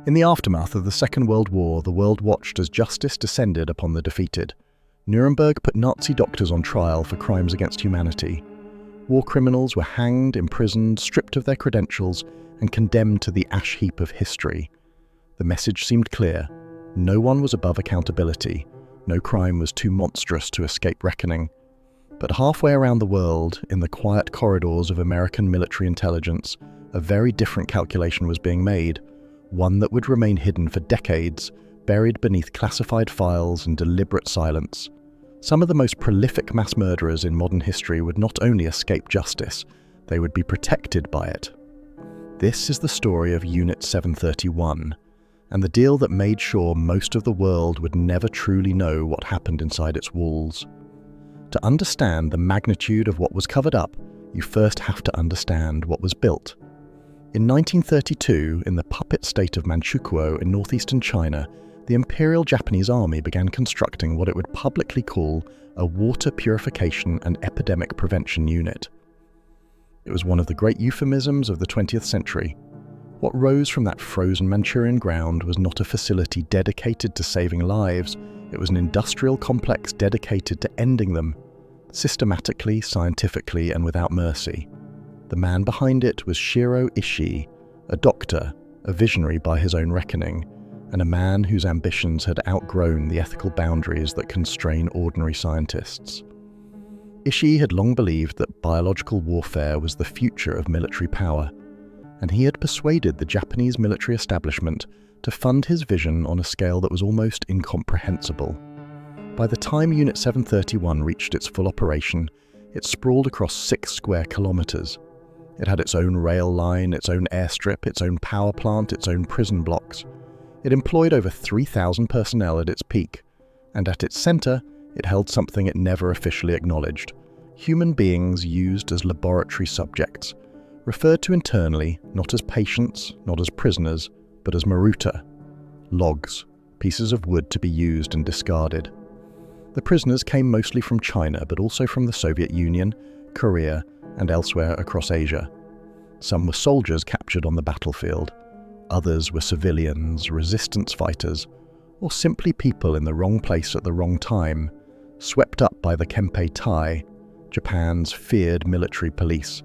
In the aftermath of the Second World War, the world watched as justice descended upon the defeated. Nuremberg put Nazi doctors on trial for crimes against humanity. War criminals were hanged, imprisoned, stripped of their credentials, and condemned to the ash heap of history. The message seemed clear. No one was above accountability. No crime was too monstrous to escape reckoning. But halfway around the world, in the quiet corridors of American military intelligence, a very different calculation was being made, one that would remain hidden for decades, buried beneath classified files and deliberate silence. Some of the most prolific mass murderers in modern history would not only escape justice, they would be protected by it. This is the story of Unit 731, and the deal that made sure most of the world would never truly know what happened inside its walls. To understand the magnitude of what was covered up, you first have to understand what was built. In 1932, in the puppet state of Manchukuo in northeastern China, the Imperial Japanese Army began constructing what it would publicly call a water purification and epidemic prevention unit. It was one of the great euphemisms of the 20th century. What rose from that frozen Manchurian ground was not a facility dedicated to saving lives, it was an industrial complex dedicated to ending them, systematically, scientifically, and without mercy. The man behind it was Shiro Ishii, a doctor, a visionary by his own reckoning, and a man whose ambitions had outgrown the ethical boundaries that constrain ordinary scientists. Ishii had long believed that biological warfare was the future of military power, and he had persuaded the Japanese military establishment to fund his vision on a scale that was almost incomprehensible. By the time Unit 731 reached its full operation, it sprawled across 6 square kilometers. It had its own rail line, its own airstrip, its own power plant, its own prison blocks. It employed over 3,000 personnel at its peak, and at its center, it held something it never officially acknowledged: human beings used as laboratory subjects, referred to internally not as patients, not as prisoners, but as maruta, logs, pieces of wood to be used and discarded. The prisoners came mostly from China, but also from the Soviet Union, Korea, and elsewhere across Asia. Some were soldiers captured on the battlefield. Others were civilians, resistance fighters, or simply people in the wrong place at the wrong time, swept up by the Kempei Tai, Japan's feared military police,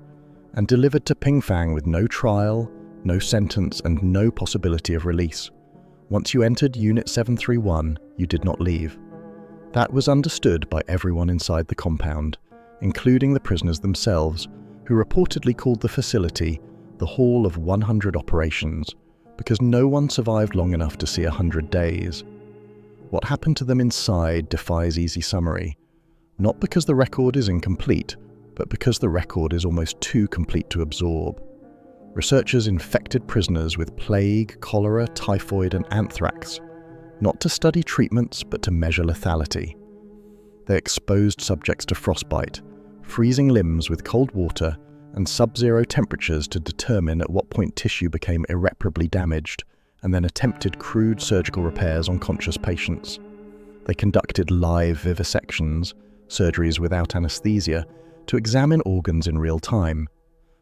and delivered to Pingfang with no trial, no sentence, and no possibility of release. Once you entered Unit 731, you did not leave. That was understood by everyone inside the compound, including the prisoners themselves, who reportedly called the facility the Hall of 100 Operations, because no one survived long enough to see 100 days. What happened to them inside defies easy summary, not because the record is incomplete, but because the record is almost too complete to absorb. Researchers infected prisoners with plague, cholera, typhoid, and anthrax, not to study treatments, but to measure lethality. They exposed subjects to frostbite, freezing limbs with cold water, and sub-zero temperatures to determine at what point tissue became irreparably damaged, and then attempted crude surgical repairs on conscious patients. They conducted live vivisections, surgeries without anesthesia, to examine organs in real time.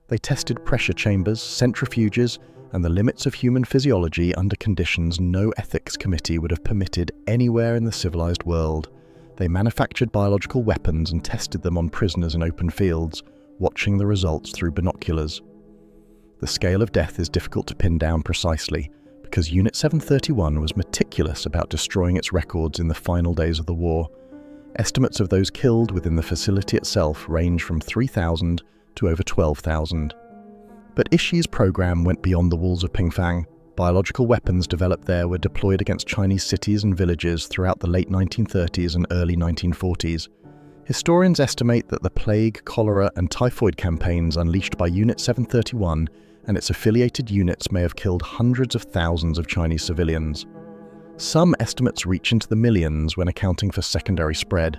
They tested pressure chambers, centrifuges, and the limits of human physiology under conditions no ethics committee would have permitted anywhere in the civilized world. They manufactured biological weapons and tested them on prisoners in open fields, watching the results through binoculars. The scale of death is difficult to pin down precisely, because Unit 731 was meticulous about destroying its records in the final days of the war. Estimates of those killed within the facility itself range from 3,000 to over 12,000. But Ishii's program went beyond the walls of Pingfang. Biological weapons developed there were deployed against Chinese cities and villages throughout the late 1930s and early 1940s. Historians estimate that the plague, cholera, and typhoid campaigns unleashed by Unit 731 and its affiliated units may have killed hundreds of thousands of Chinese civilians. Some estimates reach into the millions when accounting for secondary spread.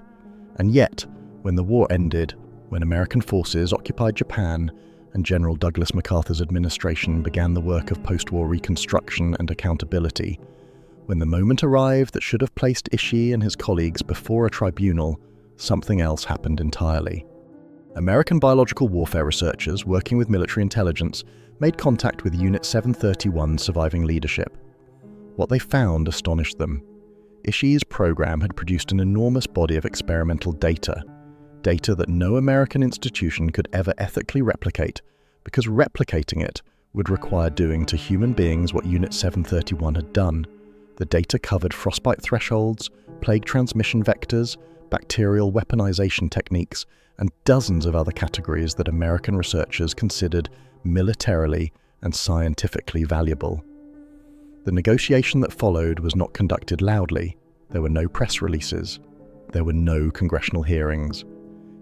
And yet, when the war ended, when American forces occupied Japan, and General Douglas MacArthur's administration began the work of post-war reconstruction and accountability, when the moment arrived that should have placed Ishii and his colleagues before a tribunal, something else happened entirely. American biological warfare researchers working with military intelligence made contact with Unit 731's surviving leadership. What they found astonished them. Ishii's program had produced an enormous body of experimental data that no American institution could ever ethically replicate, because replicating it would require doing to human beings what Unit 731 had done. The data covered frostbite thresholds, plague transmission vectors, bacterial weaponization techniques, and dozens of other categories that American researchers considered militarily and scientifically valuable. The negotiation that followed was not conducted loudly. There were no press releases. There were no congressional hearings.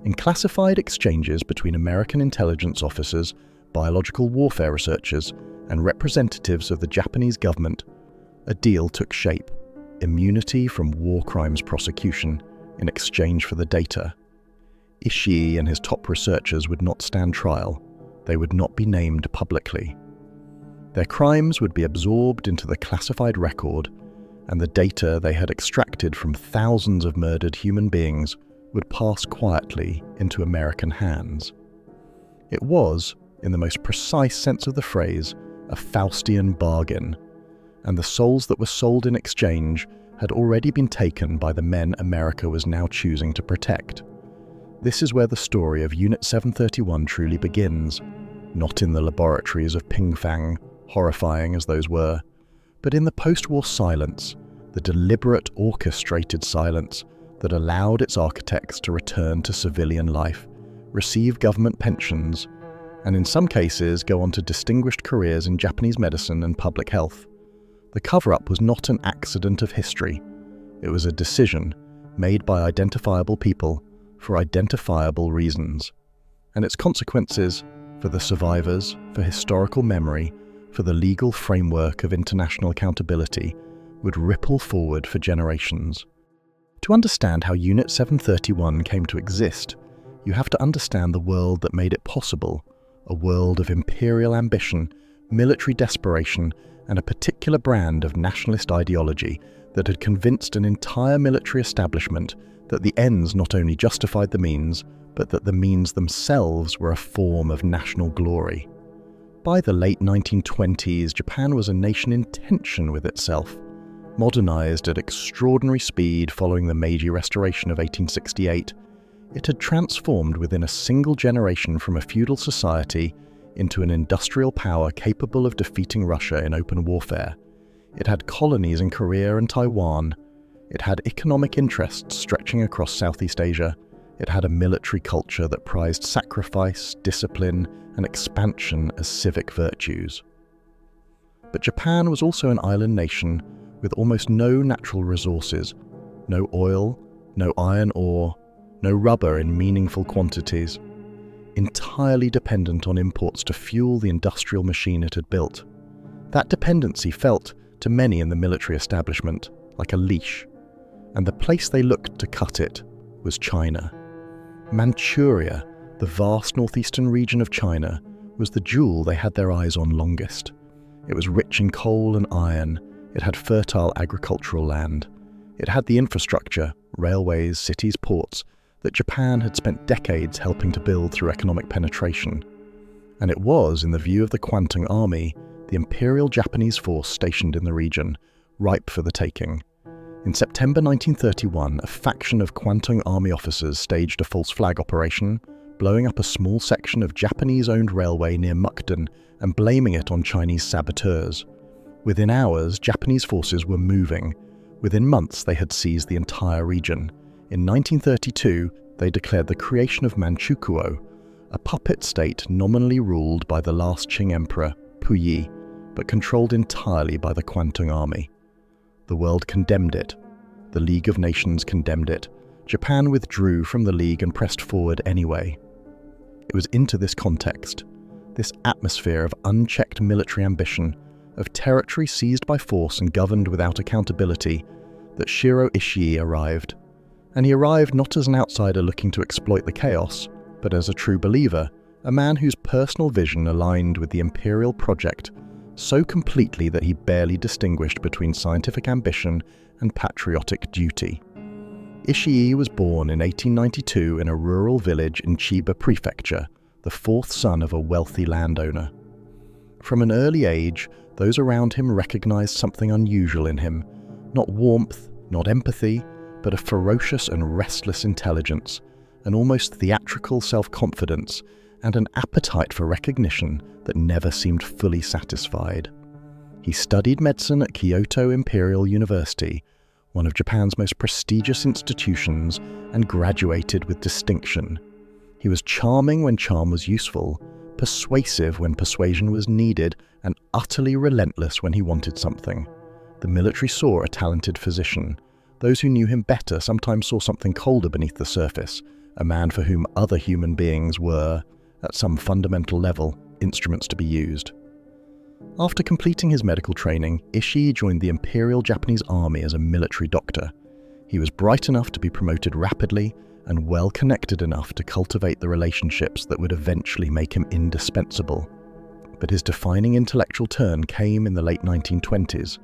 In classified exchanges between American intelligence officers, biological warfare researchers, and representatives of the Japanese government, a deal took shape: immunity from war crimes prosecution in exchange for the data. Ishii and his top researchers would not stand trial. They would not be named publicly. Their crimes would be absorbed into the classified record, and the data they had extracted from thousands of murdered human beings would pass quietly into American hands. It was, in the most precise sense of the phrase, a Faustian bargain, and the souls that were sold in exchange had already been taken by the men America was now choosing to protect. This is where the story of Unit 731 truly begins, not in the laboratories of Pingfang, horrifying as those were, but in the post-war silence, the deliberate, orchestrated silence that allowed its architects to return to civilian life, receive government pensions, and in some cases go on to distinguished careers in Japanese medicine and public health. The cover-up was not an accident of history. It was a decision made by identifiable people for identifiable reasons, and its consequences for the survivors, for historical memory, for the legal framework of international accountability would ripple forward for generations. To understand how Unit 731 came to exist, you have to understand the world that made it possible, a world of imperial ambition, military desperation, and a particular brand of nationalist ideology that had convinced an entire military establishment that the ends not only justified the means, but that the means themselves were a form of national glory. By the late 1920s, Japan was a nation in tension with itself. Modernized at extraordinary speed following the Meiji Restoration of 1868, it had transformed within a single generation from a feudal society into an industrial power capable of defeating Russia in open warfare. It had colonies in Korea and Taiwan. It had economic interests stretching across Southeast Asia. It had a military culture that prized sacrifice, discipline, and expansion as civic virtues. But Japan was also an island nation with almost no natural resources, no oil, no iron ore, no rubber in meaningful quantities, entirely dependent on imports to fuel the industrial machine it had built. That dependency felt, to many in the military establishment, like a leash, and the place they looked to cut it was China. Manchuria, the vast northeastern region of China, was the jewel they had their eyes on longest. It was rich in coal and iron. It had fertile agricultural land. It had the infrastructure, railways, cities, ports, that Japan had spent decades helping to build through economic penetration. And it was, in the view of the Kwantung Army, the Imperial Japanese force stationed in the region, ripe for the taking. In September 1931, a faction of Kwantung Army officers staged a false flag operation, blowing up a small section of Japanese-owned railway near Mukden and blaming it on Chinese saboteurs. Within hours, Japanese forces were moving. Within months, they had seized the entire region. In 1932, they declared the creation of Manchukuo, a puppet state nominally ruled by the last Qing emperor, Puyi, but controlled entirely by the Kwantung Army. The world condemned it. The League of Nations condemned it. Japan withdrew from the League and pressed forward anyway. It was into this context, this atmosphere of unchecked military ambition, of territory seized by force and governed without accountability, that Shiro Ishii arrived. And he arrived not as an outsider looking to exploit the chaos, but as a true believer, a man whose personal vision aligned with the imperial project so completely that he barely distinguished between scientific ambition and patriotic duty. Ishii was born in 1892 in a rural village in Chiba Prefecture, the fourth son of a wealthy landowner. From an early age, those around him recognized something unusual in him. Not warmth, not empathy, but a ferocious and restless intelligence, an almost theatrical self-confidence, and an appetite for recognition that never seemed fully satisfied. He studied medicine at Kyoto Imperial University, one of Japan's most prestigious institutions, and graduated with distinction. He was charming when charm was useful, persuasive when persuasion was needed, and utterly relentless when he wanted something. The military saw a talented physician. Those who knew him better sometimes saw something colder beneath the surface, a man for whom other human beings were, at some fundamental level, instruments to be used. After completing his medical training, Ishii joined the Imperial Japanese Army as a military doctor. He was bright enough to be promoted rapidly and well-connected enough to cultivate the relationships that would eventually make him indispensable. But his defining intellectual turn came in the late 1920s,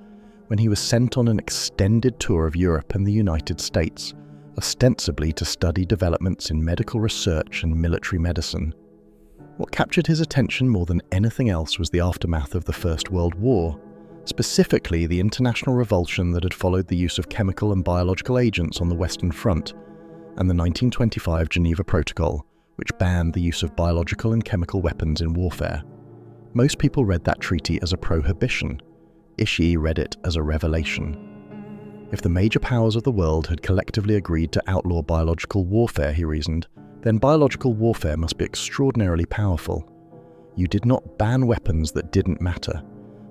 when he was sent on an extended tour of Europe and the United States, ostensibly to study developments in medical research and military medicine. What captured his attention more than anything else was the aftermath of the First World War, specifically the international revulsion that had followed the use of chemical and biological agents on the Western Front, and the 1925 Geneva Protocol, which banned the use of biological and chemical weapons in warfare. Most people read that treaty as a prohibition. Ishii read it as a revelation. If the major powers of the world had collectively agreed to outlaw biological warfare, he reasoned, then biological warfare must be extraordinarily powerful. You did not ban weapons that didn't matter.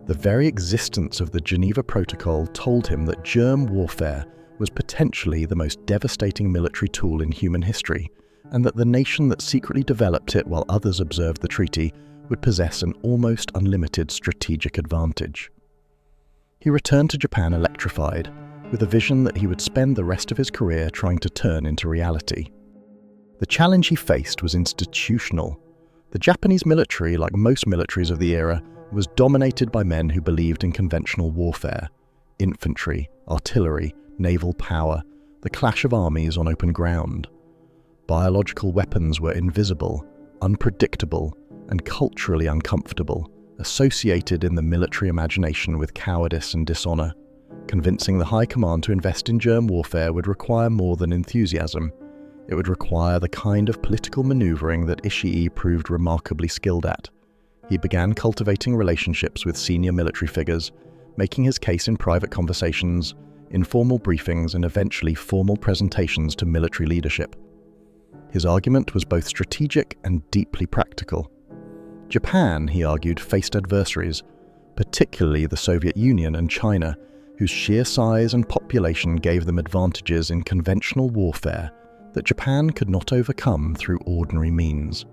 The very existence of the Geneva Protocol told him that germ warfare was potentially the most devastating military tool in human history, and that the nation that secretly developed it while others observed the treaty would possess an almost unlimited strategic advantage. He returned to Japan electrified, with a vision that he would spend the rest of his career trying to turn into reality. The challenge he faced was institutional. The Japanese military, like most militaries of the era, was dominated by men who believed in conventional warfare: infantry, artillery, naval power, the clash of armies on open ground. Biological weapons were invisible, unpredictable, and culturally uncomfortable, associated in the military imagination with cowardice and dishonor. Convincing the high command to invest in germ warfare would require more than enthusiasm. It would require the kind of political maneuvering that Ishii proved remarkably skilled at. He began cultivating relationships with senior military figures, making his case in private conversations, informal briefings, and eventually formal presentations to military leadership. His argument was both strategic and deeply practical. Japan, he argued, faced adversaries, particularly the Soviet Union and China, whose sheer size and population gave them advantages in conventional warfare that Japan could not overcome through ordinary means.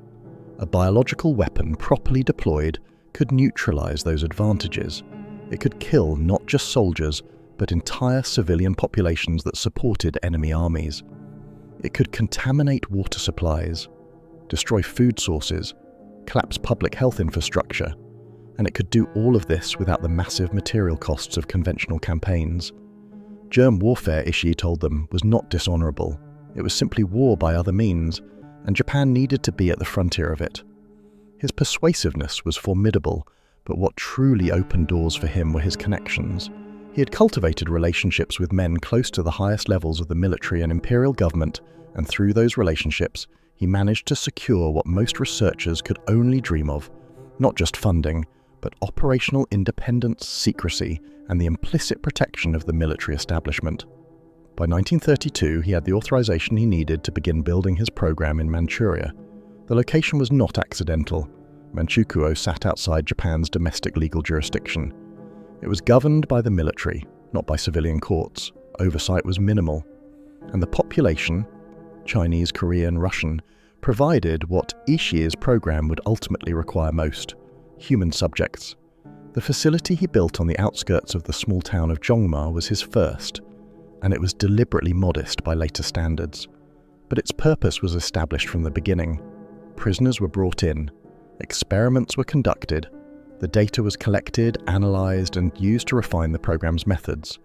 A biological weapon properly deployed could neutralize those advantages. It could kill not just soldiers, but entire civilian populations that supported enemy armies. It could contaminate water supplies, destroy food sources, collapse public health infrastructure, and it could do all of this without the massive material costs of conventional campaigns. Germ warfare, Ishii told them, was not dishonorable. It was simply war by other means, and Japan needed to be at the frontier of it. His persuasiveness was formidable, but what truly opened doors for him were his connections. He had cultivated relationships with men close to the highest levels of the military and imperial government, and through those relationships, he managed to secure what most researchers could only dream of, not just funding, but operational independence, secrecy, and the implicit protection of the military establishment. By 1932, he had the authorization he needed to begin building his program in Manchuria. The location was not accidental. Manchukuo sat outside Japan's domestic legal jurisdiction. It was governed by the military, not by civilian courts. Oversight was minimal. And the population, Chinese, Korean, Russian, provided what Ishii's program would ultimately require most: human subjects. The facility he built on the outskirts of the small town of Jongma was his first, and it was deliberately modest by later standards. But its purpose was established from the beginning. Prisoners were brought in, experiments were conducted, the data was collected, analyzed, and used to refine the program's methods.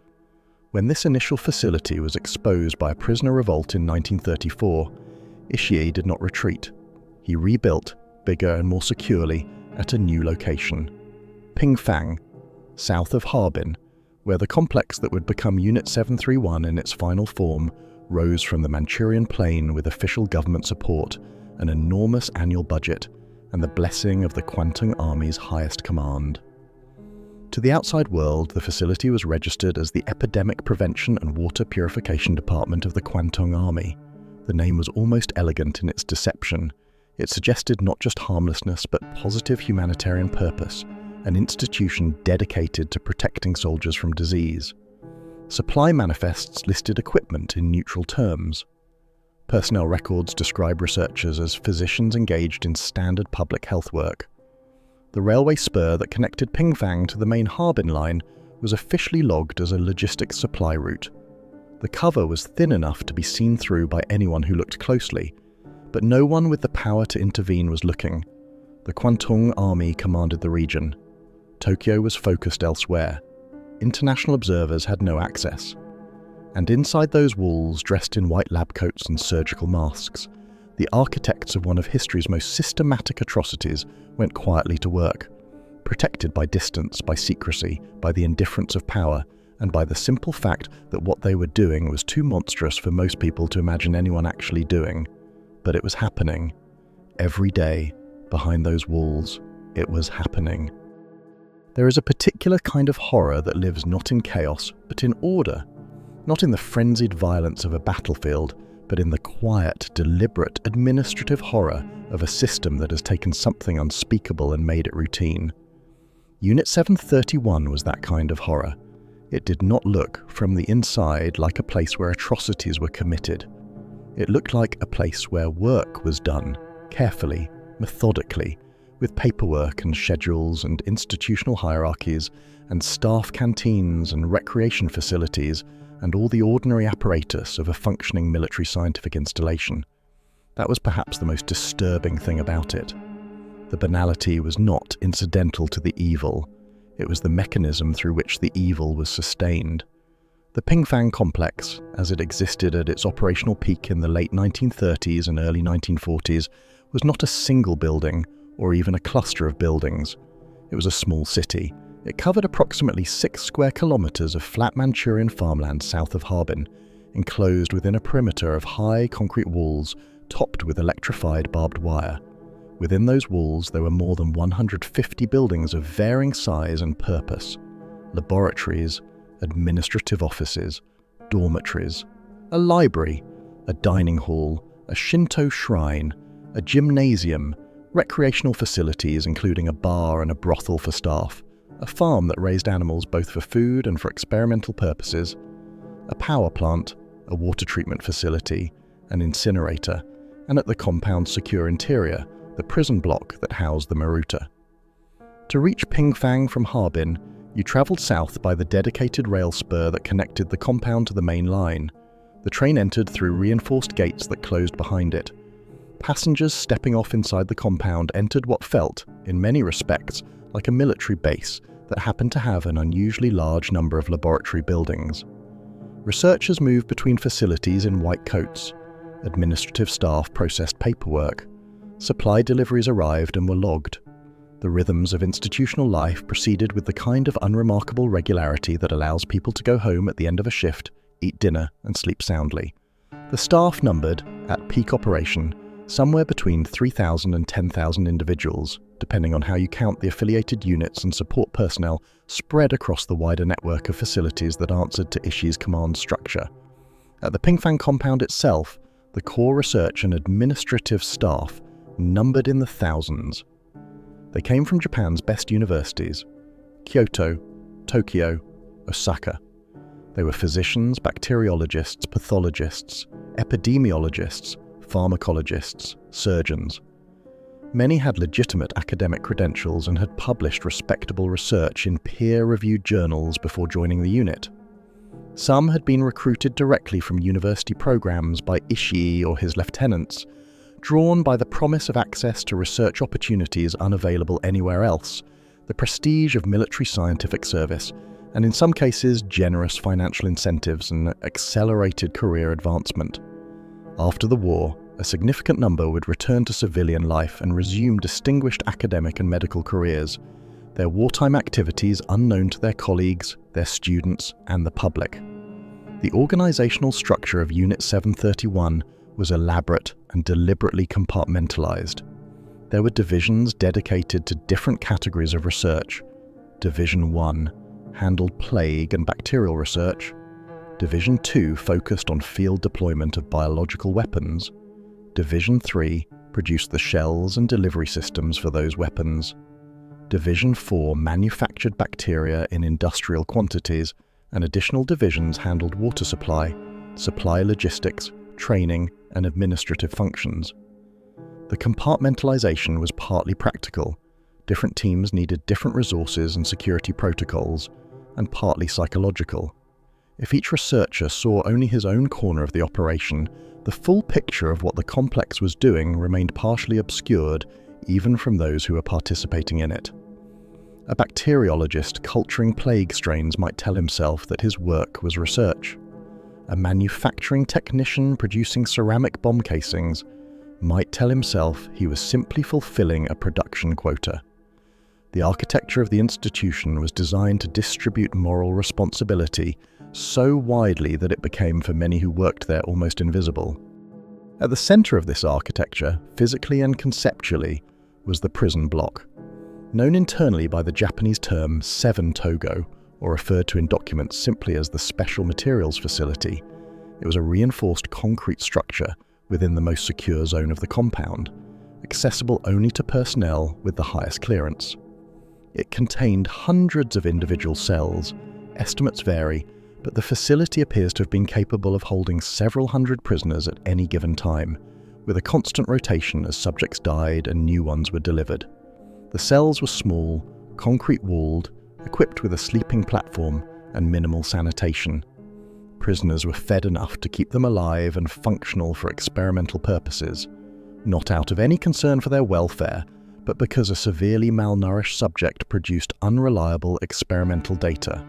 When this initial facility was exposed by a prisoner revolt in 1934, Ishii did not retreat. He rebuilt, bigger and more securely, at a new location: Pingfang, south of Harbin, where the complex that would become Unit 731 in its final form rose from the Manchurian plain with official government support, an enormous annual budget, and the blessing of the Kwantung Army's highest command. To the outside world, the facility was registered as the Epidemic Prevention and Water Purification Department of the Kwantung Army. The name was almost elegant in its deception. It suggested not just harmlessness, but positive humanitarian purpose, an institution dedicated to protecting soldiers from disease. Supply manifests listed equipment in neutral terms. Personnel records describe researchers as physicians engaged in standard public health work. The railway spur that connected Pingfang to the main Harbin line was officially logged as a logistics supply route. The cover was thin enough to be seen through by anyone who looked closely, but no one with the power to intervene was looking. The Kwantung Army commanded the region. Tokyo was focused elsewhere. International observers had no access. And inside those walls, dressed in white lab coats and surgical masks, the architects of one of history's most systematic atrocities went quietly to work, protected by distance, by secrecy, by the indifference of power, and by the simple fact that what they were doing was too monstrous for most people to imagine anyone actually doing. But it was happening. Every day, behind those walls, it was happening. There is a particular kind of horror that lives not in chaos, but in order. Not in the frenzied violence of a battlefield, but in the quiet, deliberate, administrative horror of a system that has taken something unspeakable and made it routine. Unit 731 was that kind of horror. It did not look, from the inside, like a place where atrocities were committed. It looked like a place where work was done, carefully, methodically, with paperwork and schedules and institutional hierarchies and staff canteens and recreation facilities and all the ordinary apparatus of a functioning military scientific installation. That was perhaps the most disturbing thing about it. The banality was not incidental to the evil. It was the mechanism through which the evil was sustained. The Pingfang complex, as it existed at its operational peak in the late 1930s and early 1940s, was not a single building or even a cluster of buildings. It was a small city. It covered approximately 6 square kilometers of flat Manchurian farmland south of Harbin, enclosed within a perimeter of high concrete walls topped with electrified barbed wire. Within those walls there were more than 150 buildings of varying size and purpose. Laboratories, administrative offices, dormitories, a library, a dining hall, a Shinto shrine, a gymnasium, recreational facilities including a bar and a brothel for staff, a farm that raised animals both for food and for experimental purposes, a power plant, a water treatment facility, an incinerator, and at the compound's secure interior, the prison block that housed the Maruta. To reach Pingfang from Harbin, you travelled south by the dedicated rail spur that connected the compound to the main line. The train entered through reinforced gates that closed behind it. Passengers stepping off inside the compound entered what felt, in many respects, like a military base that happened to have an unusually large number of laboratory buildings. Researchers moved between facilities in white coats. Administrative staff processed paperwork. Supply deliveries arrived and were logged. The rhythms of institutional life proceeded with the kind of unremarkable regularity that allows people to go home at the end of a shift, eat dinner, and sleep soundly. The staff numbered, at peak operation, somewhere between 3,000 and 10,000 individuals, depending on how you count the affiliated units and support personnel spread across the wider network of facilities that answered to Ishii's command structure. At the Pingfang compound itself, the core research and administrative staff numbered in the thousands. They came from Japan's best universities: Kyoto, Tokyo, Osaka. They were physicians, bacteriologists, pathologists, epidemiologists, pharmacologists, surgeons. Many had legitimate academic credentials and had published respectable research in peer-reviewed journals before joining the unit. Some had been recruited directly from university programs by Ishii or his lieutenants, drawn by the promise of access to research opportunities unavailable anywhere else, the prestige of military scientific service, and in some cases generous financial incentives and accelerated career advancement. After the war, a significant number would return to civilian life and resume distinguished academic and medical careers. their wartime activities unknown to their colleagues, their students, and the public. The organizational structure of Unit 731 was elaborate and deliberately compartmentalized. There were divisions dedicated to different categories of research. Division 1 handled plague and bacterial research. Division 2 focused on field deployment of biological weapons. Division 3 produced the shells and delivery systems for those weapons. Division 4 manufactured bacteria in industrial quantities, and additional divisions handled water supply, supply logistics, training, and administrative functions. The compartmentalization was partly practical. Different teams needed different resources and security protocols, and partly psychological. If each researcher saw only his own corner of the operation, the full picture of what the complex was doing remained partially obscured even from those who were participating in it. A bacteriologist culturing plague strains might tell himself that his work was research. A manufacturing technician producing ceramic bomb casings might tell himself he was simply fulfilling a production quota. The architecture of the institution was designed to distribute moral responsibility so widely that it became for many who worked there almost invisible. At the center of this architecture, physically and conceptually, was the prison block. Known internally by the Japanese term Seven Togo, or referred to in documents simply as the Special Materials Facility, it was a reinforced concrete structure within the most secure zone of the compound, accessible only to personnel with the highest clearance. It contained hundreds of individual cells. Estimates vary, but the facility appears to have been capable of holding several hundred prisoners at any given time, with a constant rotation as subjects died and new ones were delivered. The cells were small, concrete-walled, equipped with a sleeping platform and minimal sanitation. Prisoners were fed enough to keep them alive and functional for experimental purposes, not out of any concern for their welfare, but because a severely malnourished subject produced unreliable experimental data.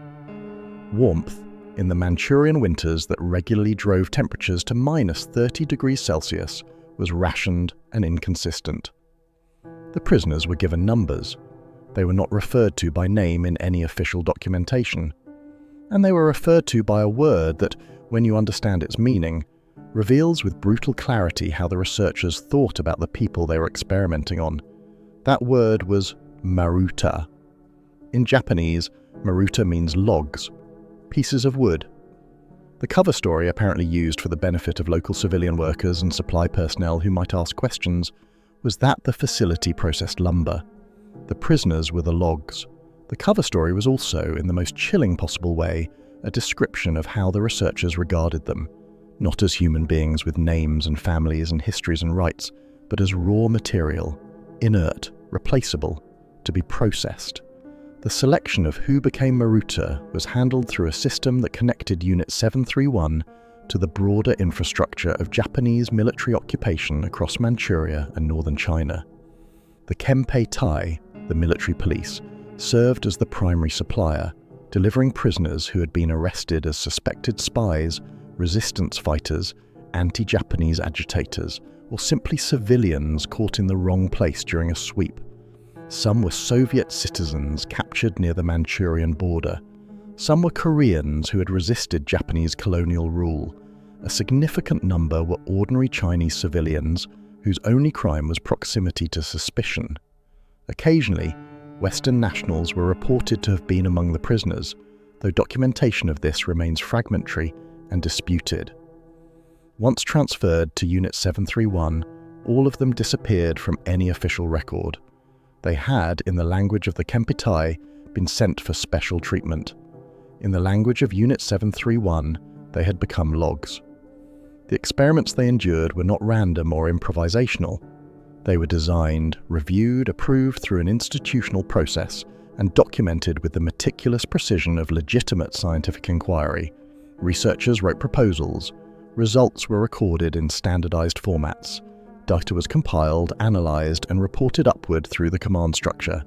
Warmth, in the Manchurian winters that regularly drove temperatures to minus 30 degrees Celsius, was rationed and inconsistent. The prisoners were given numbers. They were not referred to by name in any official documentation. And they were referred to by a word that, when you understand its meaning, reveals with brutal clarity how the researchers thought about the people they were experimenting on. That word was maruta. In Japanese, maruta means logs, pieces of wood. The cover story, apparently used for the benefit of local civilian workers and supply personnel who might ask questions, was that the facility processed lumber. The prisoners were the logs. The cover story was also, in the most chilling possible way, a description of how the researchers regarded them, not as human beings with names and families and histories and rights, but as raw material, inert, replaceable, to be processed. The selection of who became Maruta was handled through a system that connected Unit 731 to the broader infrastructure of Japanese military occupation across Manchuria and northern China. The Kempei Tai, the military police, served as the primary supplier, delivering prisoners who had been arrested as suspected spies, resistance fighters, anti-Japanese agitators, or simply civilians caught in the wrong place during a sweep. Some were Soviet citizens captured near the Manchurian border. Some were Koreans who had resisted Japanese colonial rule. A significant number were ordinary Chinese civilians whose only crime was proximity to suspicion. Occasionally, Western nationals were reported to have been among the prisoners, though documentation of this remains fragmentary and disputed. Once transferred to Unit 731, all of them disappeared from any official record. They had, in the language of the Kempei Tai, been sent for special treatment. In the language of Unit 731, they had become logs. The experiments they endured were not random or improvisational. They were designed, reviewed, approved through an institutional process, and documented with the meticulous precision of legitimate scientific inquiry. Researchers wrote proposals. Results were recorded in standardized formats. Data was compiled, analyzed, and reported upward through the command structure.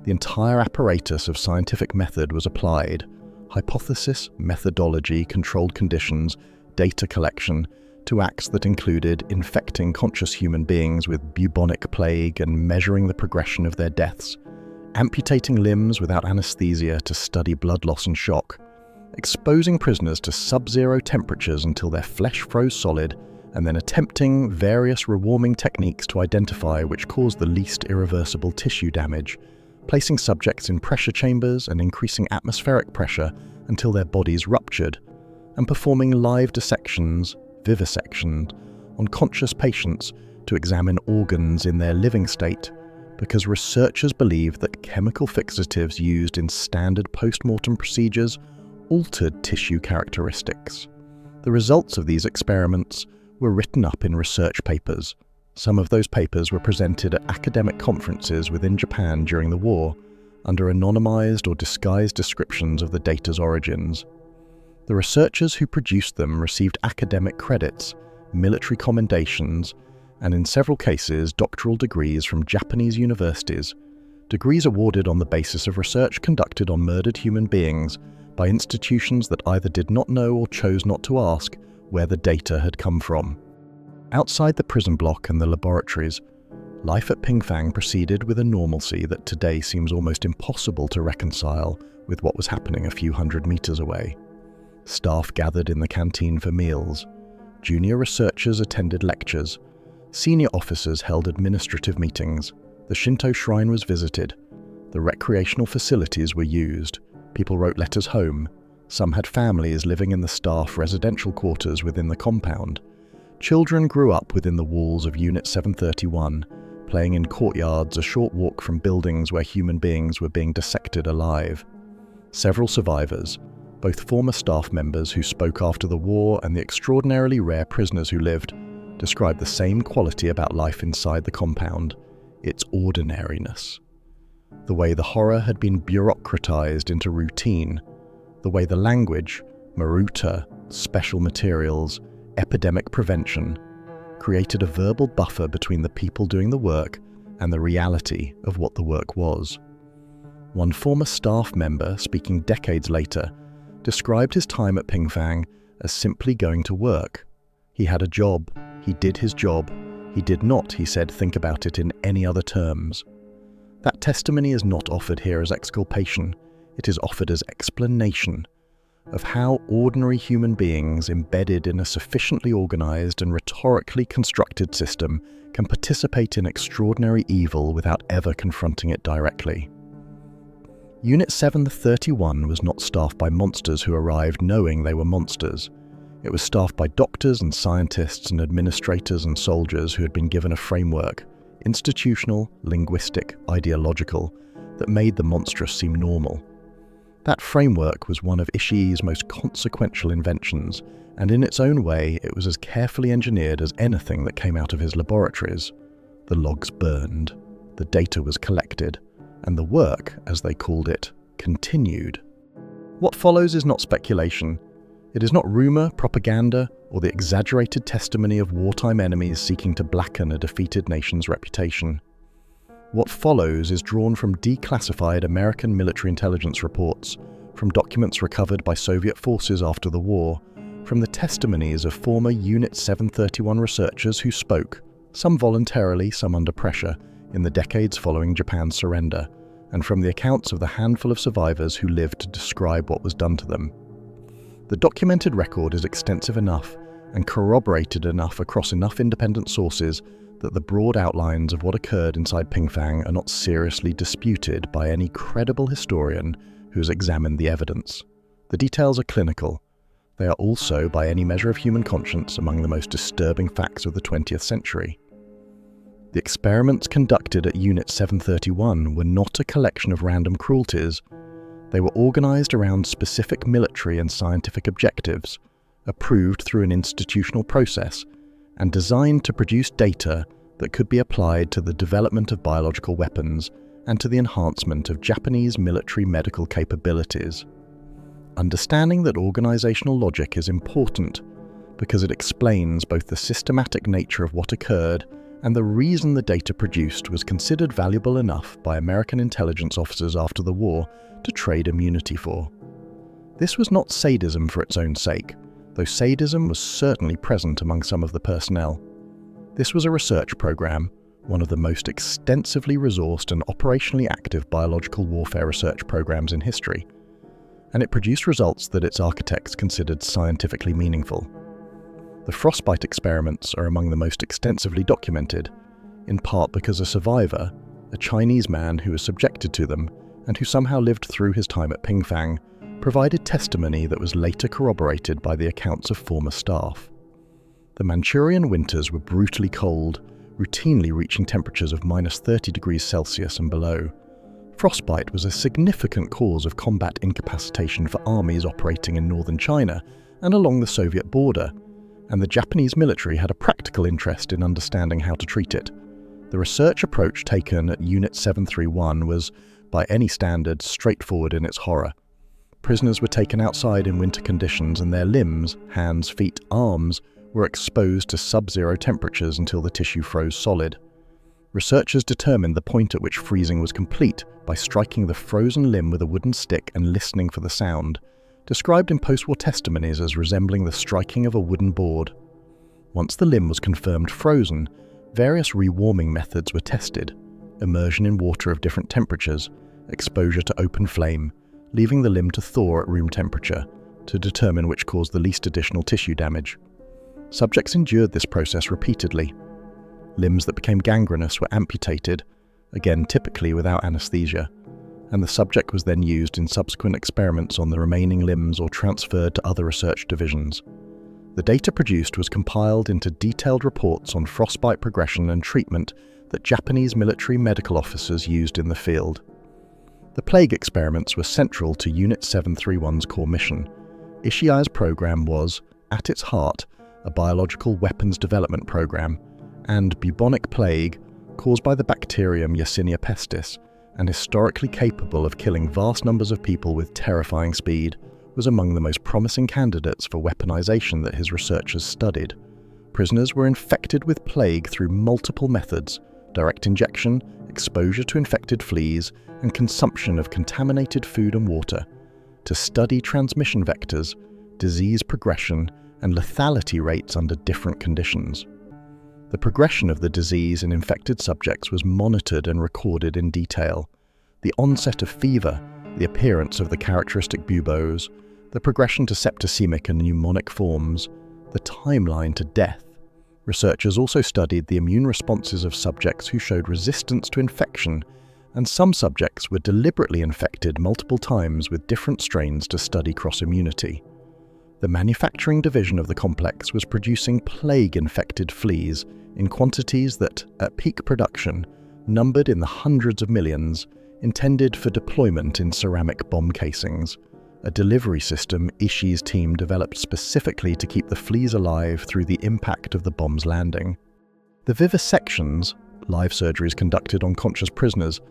The entire apparatus of scientific method was applied. Hypothesis, methodology, controlled conditions, data collection, to acts that included infecting conscious human beings with bubonic plague and measuring the progression of their deaths, amputating limbs without anesthesia to study blood loss and shock, exposing prisoners to sub-zero temperatures until their flesh froze solid, and then attempting various rewarming techniques to identify which caused the least irreversible tissue damage, placing subjects in pressure chambers and increasing atmospheric pressure until their bodies ruptured, and performing live dissections, vivisections, on conscious patients to examine organs in their living state, because researchers believed that chemical fixatives used in standard post-mortem procedures altered tissue characteristics. The results of these experiments were written up in research papers. Some of those papers were presented at academic conferences within Japan during the war, under anonymized or disguised descriptions of the data's origins. The researchers who produced them received academic credits, military commendations, and in several cases doctoral degrees from Japanese universities, degrees awarded on the basis of research conducted on murdered human beings by institutions that either did not know or chose not to ask where the data had come from. Outside the prison block and the laboratories, life at Pingfang proceeded with a normalcy that today seems almost impossible to reconcile with what was happening a few hundred meters away. Staff gathered in the canteen for meals. Junior researchers attended lectures. Senior officers held administrative meetings. The Shinto shrine was visited. The recreational facilities were used. People wrote letters home. Some had families living in the staff residential quarters within the compound. Children grew up within the walls of Unit 731, playing in courtyards a short walk from buildings where human beings were being dissected alive. Several survivors, both former staff members who spoke after the war and the extraordinarily rare prisoners who lived, described the same quality about life inside the compound, its ordinariness. The way the horror had been bureaucratized into routine, the way the language, maruta, special materials, epidemic prevention, created a verbal buffer between the people doing the work and the reality of what the work was. One former staff member, speaking decades later, described his time at Pingfang as simply going to work. He had a job, he did his job, he did not, he said, think about it in any other terms. That testimony is not offered here as exculpation, it is offered as explanation of how ordinary human beings embedded in a sufficiently organized and rhetorically constructed system can participate in extraordinary evil without ever confronting it directly. Unit 731 was not staffed by monsters who arrived knowing they were monsters. It was staffed by doctors and scientists and administrators and soldiers who had been given a framework, institutional, linguistic, ideological, that made the monstrous seem normal. That framework was one of Ishii's most consequential inventions, and in its own way it was as carefully engineered as anything that came out of his laboratories. The logs burned, the data was collected, and the work, as they called it, continued. What follows is not speculation. It is not rumor, propaganda, or the exaggerated testimony of wartime enemies seeking to blacken a defeated nation's reputation. What follows is drawn from declassified American military intelligence reports, from documents recovered by Soviet forces after the war, from the testimonies of former Unit 731 researchers who spoke, some voluntarily, some under pressure, in the decades following Japan's surrender, and from the accounts of the handful of survivors who lived to describe what was done to them. The documented record is extensive enough and corroborated enough across enough independent sources that the broad outlines of what occurred inside Pingfang are not seriously disputed by any credible historian who has examined the evidence. The details are clinical. They are also, by any measure of human conscience, among the most disturbing facts of the 20th century. The experiments conducted at Unit 731 were not a collection of random cruelties. They were organized around specific military and scientific objectives, approved through an institutional process, and designed to produce data that could be applied to the development of biological weapons and to the enhancement of Japanese military medical capabilities. Understanding that organizational logic is important because it explains both the systematic nature of what occurred and the reason the data produced was considered valuable enough by American intelligence officers after the war to trade immunity for. This was not sadism for its own sake, though sadism was certainly present among some of the personnel. This was a research program, one of the most extensively resourced and operationally active biological warfare research programs in history, and it produced results that its architects considered scientifically meaningful. The Frostbite experiments are among the most extensively documented, in part because a survivor, a Chinese man who was subjected to them and who somehow lived through his time at Pingfang, provided testimony that was later corroborated by the accounts of former staff. The Manchurian winters were brutally cold, routinely reaching temperatures of -30 degrees Celsius and below. Frostbite was a significant cause of combat incapacitation for armies operating in northern China and along the Soviet border, and the Japanese military had a practical interest in understanding how to treat it. The research approach taken at Unit 731 was, by any standard, straightforward in its horror. Prisoners were taken outside in winter conditions and their limbs, hands, feet, arms, were exposed to sub-zero temperatures until the tissue froze solid. Researchers determined the point at which freezing was complete by striking the frozen limb with a wooden stick and listening for the sound, described in post-war testimonies as resembling the striking of a wooden board. Once the limb was confirmed frozen, various rewarming methods were tested: immersion in water of different temperatures, exposure to open flame, leaving the limb to thaw at room temperature to determine which caused the least additional tissue damage. Subjects endured this process repeatedly. Limbs that became gangrenous were amputated, again typically without anesthesia, and the subject was then used in subsequent experiments on the remaining limbs or transferred to other research divisions. The data produced was compiled into detailed reports on frostbite progression and treatment that Japanese military medical officers used in the field. The plague experiments were central to Unit 731's core mission. Ishii's program was, at its heart, a biological weapons development program, and bubonic plague, caused by the bacterium Yersinia pestis, and historically capable of killing vast numbers of people with terrifying speed, was among the most promising candidates for weaponization that his researchers studied. Prisoners were infected with plague through multiple methods: direct injection, exposure to infected fleas, and consumption of contaminated food and water, to study transmission vectors, disease progression, and lethality rates under different conditions. The progression of the disease in infected subjects was monitored and recorded in detail. The onset of fever, the appearance of the characteristic buboes, the progression to septicemic and pneumonic forms, the timeline to death. Researchers also studied the immune responses of subjects who showed resistance to infection, and some subjects were deliberately infected multiple times with different strains to study cross-immunity. The manufacturing division of the complex was producing plague-infected fleas in quantities that, at peak production, numbered in the hundreds of millions, intended for deployment in ceramic bomb casings, a delivery system Ishii's team developed specifically to keep the fleas alive through the impact of the bomb's landing. The Vivisections, live surgeries conducted on conscious prisoners,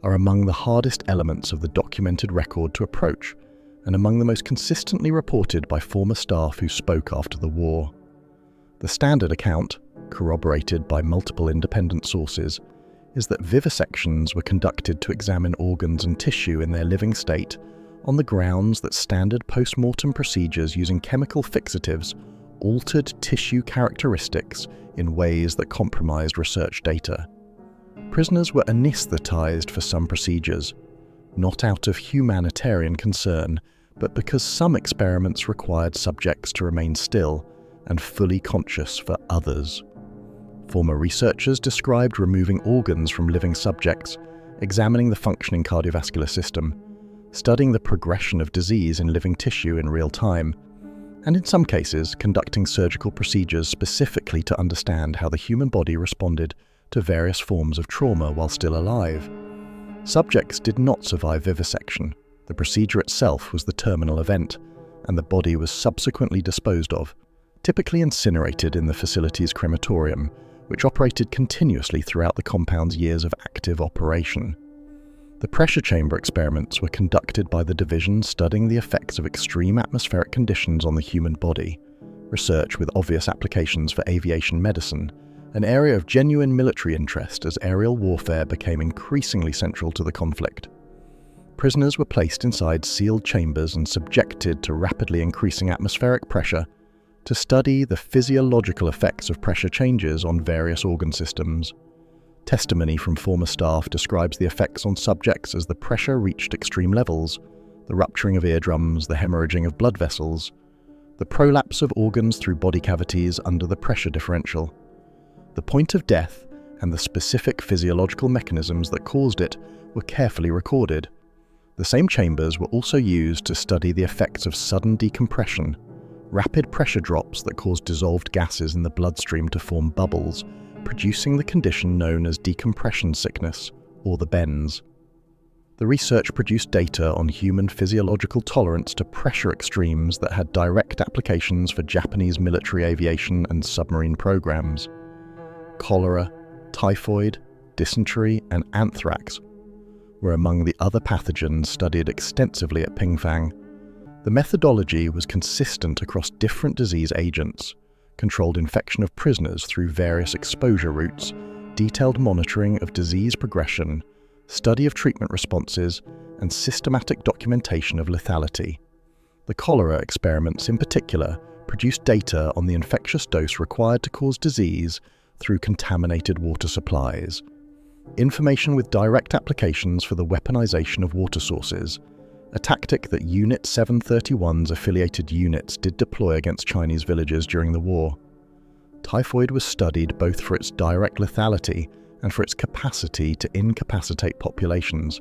are among the hardest elements of the documented record to approach, and among the most consistently reported by former staff who spoke after the war. The standard account, corroborated by multiple independent sources, is that vivisections were conducted to examine organs and tissue in their living state on the grounds that standard post-mortem procedures using chemical fixatives altered tissue characteristics in ways that compromised research data. Prisoners were anesthetized for some procedures, not out of humanitarian concern, but because some experiments required subjects to remain still and fully conscious for others. Former researchers described removing organs from living subjects, examining the functioning cardiovascular system, studying the progression of disease in living tissue in real time, and in some cases conducting surgical procedures specifically to understand how the human body responded to various forms of trauma while still alive. Subjects did not survive vivisection. The procedure itself was the terminal event, and the body was subsequently disposed of, typically incinerated in the facility's crematorium, which operated continuously throughout the compound's years of active operation. The pressure chamber experiments were conducted by the division studying the effects of extreme atmospheric conditions on the human body, research with obvious applications for aviation medicine, an area of genuine military interest as aerial warfare became increasingly central to the conflict. Prisoners were placed inside sealed chambers and subjected to rapidly increasing atmospheric pressure to study the physiological effects of pressure changes on various organ systems. Testimony from former staff describes the effects on subjects as the pressure reached extreme levels, the rupturing of eardrums, the hemorrhaging of blood vessels, the prolapse of organs through body cavities under the pressure differential. The point of death and the specific physiological mechanisms that caused it were carefully recorded. The same chambers were also used to study the effects of sudden decompression, rapid pressure drops that caused dissolved gases in the bloodstream to form bubbles, producing the condition known as decompression sickness, or the bends. The research produced data on human physiological tolerance to pressure extremes that had direct applications for Japanese military aviation and submarine programs. Cholera, typhoid, dysentery, and anthrax were among the other pathogens studied extensively at Pingfang. The methodology was consistent across different disease agents, controlled infection of prisoners through various exposure routes, detailed monitoring of disease progression, study of treatment responses, and systematic documentation of lethality. The cholera experiments in particular produced data on the infectious dose required to cause disease through contaminated water supplies, information with direct applications for the weaponization of water sources, a tactic that Unit 731's affiliated units did deploy against Chinese villages during the war. Typhoid was studied both for its direct lethality and for its capacity to incapacitate populations,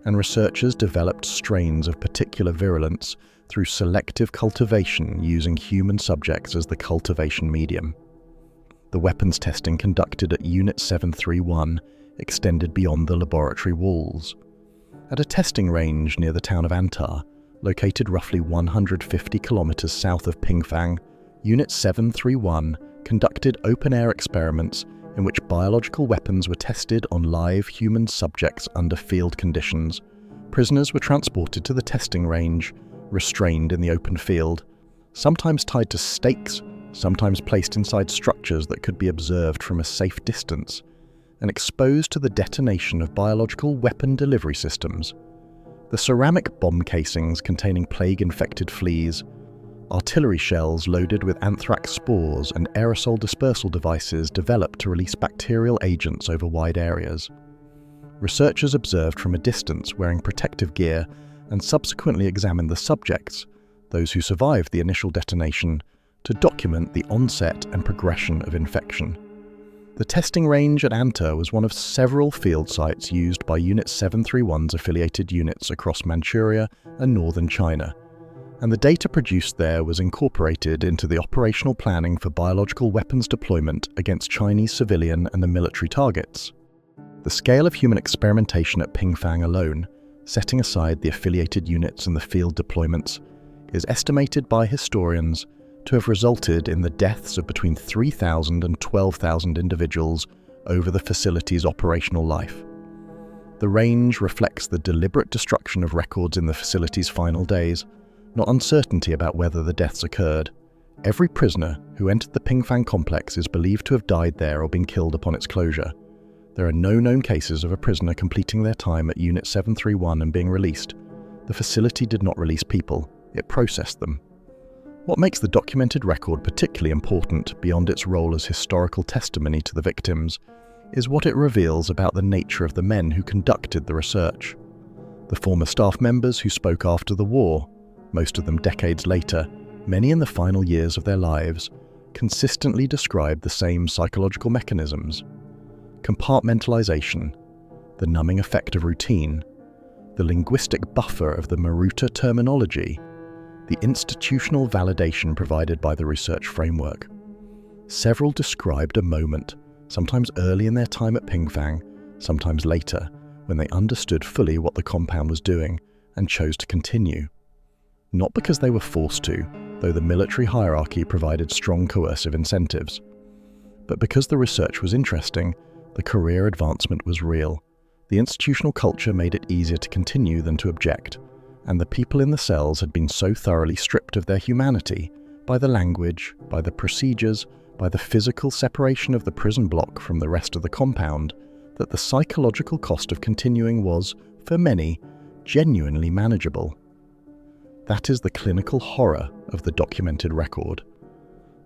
and researchers developed strains of particular virulence through selective cultivation using human subjects as the cultivation medium. The weapons testing conducted at Unit 731 extended beyond the laboratory walls. At a testing range near the town of Antar, located roughly 150 kilometers south of Pingfang, Unit 731 conducted open-air experiments in which biological weapons were tested on live human subjects under field conditions. Prisoners were transported to the testing range, restrained in the open field, sometimes tied to stakes, sometimes placed inside structures that could be observed from a safe distance, and exposed to the detonation of biological weapon delivery systems. The ceramic bomb casings containing plague-infected fleas, artillery shells loaded with anthrax spores, and aerosol dispersal devices developed to release bacterial agents over wide areas. Researchers observed from a distance wearing protective gear and subsequently examined the subjects, those who survived the initial detonation, to document the onset and progression of infection. The testing range at Antar was one of several field sites used by Unit 731's affiliated units across Manchuria and northern China, and the data produced there was incorporated into the operational planning for biological weapons deployment against Chinese civilian and military targets. The scale of human experimentation at Pingfang alone, setting aside the affiliated units and the field deployments, is estimated by historians to have resulted in the deaths of between 3,000 and 12,000 individuals over the facility's operational life. The range reflects the deliberate destruction of records in the facility's final days, not uncertainty about whether the deaths occurred. Every prisoner who entered the Pingfang complex is believed to have died there or been killed upon its closure. There are no known cases of a prisoner completing their time at Unit 731 and being released. The facility did not release people, it processed them. What makes the documented record particularly important, beyond its role as historical testimony to the victims, is what it reveals about the nature of the men who conducted the research. The former staff members who spoke after the war, most of them decades later, many in the final years of their lives, consistently described the same psychological mechanisms: compartmentalization, the numbing effect of routine, the linguistic buffer of the Maruta terminology, the institutional validation provided by the research framework. Several described a moment, sometimes early in their time at Pingfang, sometimes later, when they understood fully what the compound was doing and chose to continue. Not because they were forced to, though the military hierarchy provided strong coercive incentives, but because the research was interesting, the career advancement was real, the institutional culture made it easier to continue than to object, and the people in the cells had been so thoroughly stripped of their humanity by the language, by the procedures, by the physical separation of the prison block from the rest of the compound, that the psychological cost of continuing was, for many, genuinely manageable. That is the clinical horror of the documented record.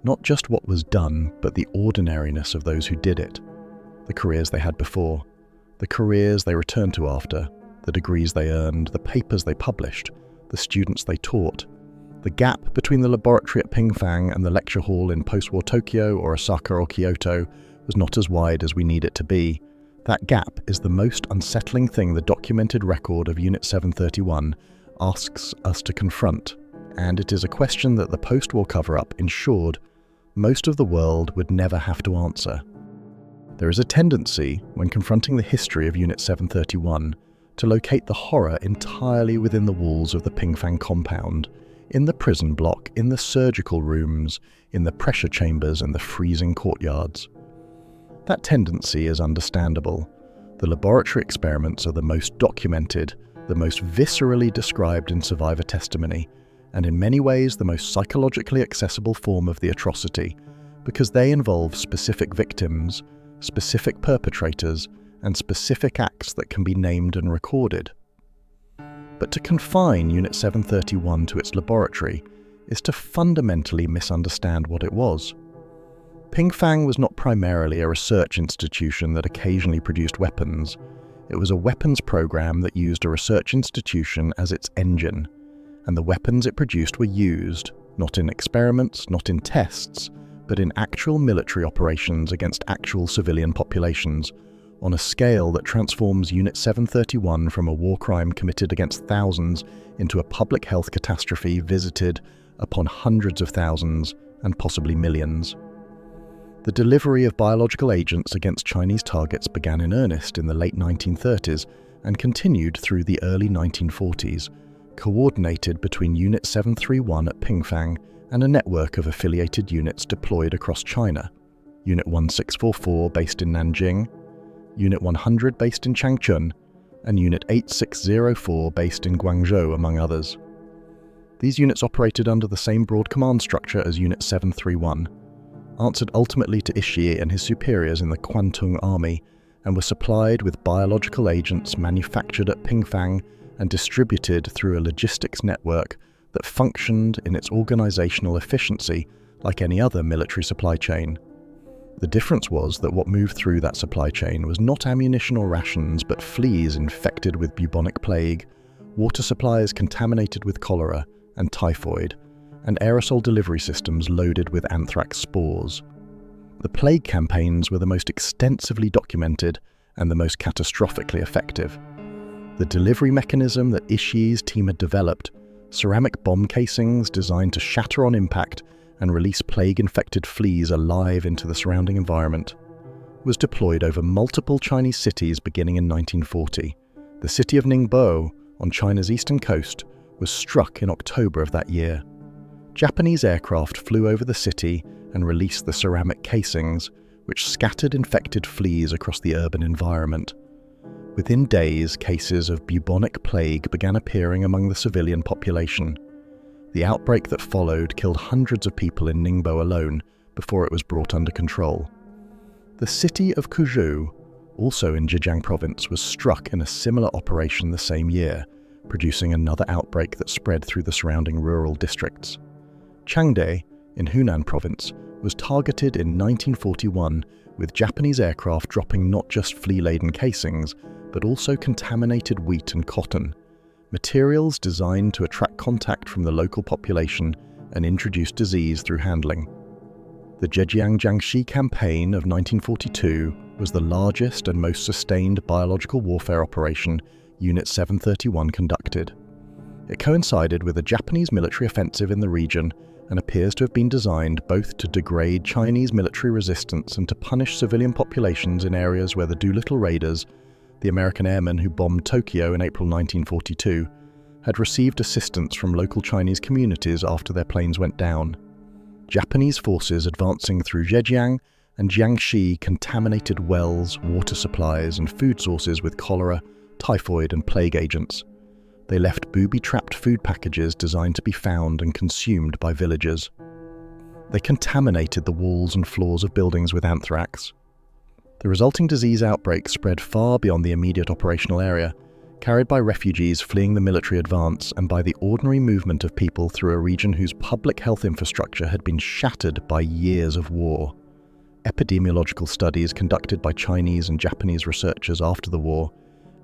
Not just what was done, but the ordinariness of those who did it. the careers they had before, the careers they returned to after, the degrees they earned, the papers they published, the students they taught. The gap between the laboratory at Pingfang and the lecture hall in post-war Tokyo or Osaka or Kyoto was not as wide as we need it to be. That gap is the most unsettling thing the documented record of Unit 731 asks us to confront, and it is a question that the post-war cover-up ensured most of the world would never have to answer. There is a tendency, when confronting the history of Unit 731, to locate the horror entirely within the walls of the Pingfang compound, in the prison block, in the surgical rooms, in the pressure chambers and the freezing courtyards. That tendency is understandable. The laboratory experiments are the most documented, the most viscerally described in survivor testimony, and in many ways the most psychologically accessible form of the atrocity, because they involve specific victims, specific perpetrators, and specific acts that can be named and recorded. But to confine Unit 731 to its laboratory is to fundamentally misunderstand what it was. Pingfang was not primarily a research institution that occasionally produced weapons. It was a weapons program that used a research institution as its engine, and the weapons it produced were used, not in experiments, not in tests, but in actual military operations against actual civilian populations, on a scale that transforms Unit 731 from a war crime committed against thousands into a public health catastrophe visited upon hundreds of thousands and possibly millions. The delivery of biological agents against Chinese targets began in earnest in the late 1930s and continued through the early 1940s, coordinated between Unit 731 at Pingfang and a network of affiliated units deployed across China. Unit 1644 based in Nanjing, Unit 100 based in Changchun, and Unit 8604 based in Guangzhou, among others. These units operated under the same broad command structure as Unit 731, answered ultimately to Ishii and his superiors in the Kwantung Army, and were supplied with biological agents manufactured at Pingfang and distributed through a logistics network that functioned in its organizational efficiency like any other military supply chain. The difference was that what moved through that supply chain was not ammunition or rations, but fleas infected with bubonic plague, water supplies contaminated with cholera and typhoid, and aerosol delivery systems loaded with anthrax spores. The plague campaigns were the most extensively documented and the most catastrophically effective. The delivery mechanism that Ishii's team had developed, ceramic bomb casings designed to shatter on impact and release plague-infected fleas alive into the surrounding environment, was deployed over multiple Chinese cities beginning in 1940. The city of Ningbo, on China's eastern coast, was struck in October of that year. Japanese aircraft flew over the city and released the ceramic casings, which scattered infected fleas across the urban environment. Within days, cases of bubonic plague began appearing among the civilian population. The outbreak that followed killed hundreds of people in Ningbo alone before it was brought under control. The city of Kuzhou, also in Zhejiang province, was struck in a similar operation the same year, producing another outbreak that spread through the surrounding rural districts. Changde, in Hunan province, was targeted in 1941 with Japanese aircraft dropping not just flea-laden casings, but also contaminated wheat and cotton, materials designed to attract contact from the local population and introduce disease through handling. The Zhejiang Jiangxi campaign of 1942 was the largest and most sustained biological warfare operation Unit 731 conducted. It coincided with a Japanese military offensive in the region and appears to have been designed both to degrade Chinese military resistance and to punish civilian populations in areas where the Doolittle Raiders, the American airmen who bombed Tokyo in April 1942, had received assistance from local Chinese communities after their planes went down. Japanese forces advancing through Zhejiang and Jiangxi contaminated wells, water supplies, and food sources with cholera, typhoid, and plague agents. They left booby-trapped food packages designed to be found and consumed by villagers. They contaminated the walls and floors of buildings with anthrax. The resulting disease outbreak spread far beyond the immediate operational area, carried by refugees fleeing the military advance and by the ordinary movement of people through a region whose public health infrastructure had been shattered by years of war. Epidemiological studies conducted by Chinese and Japanese researchers after the war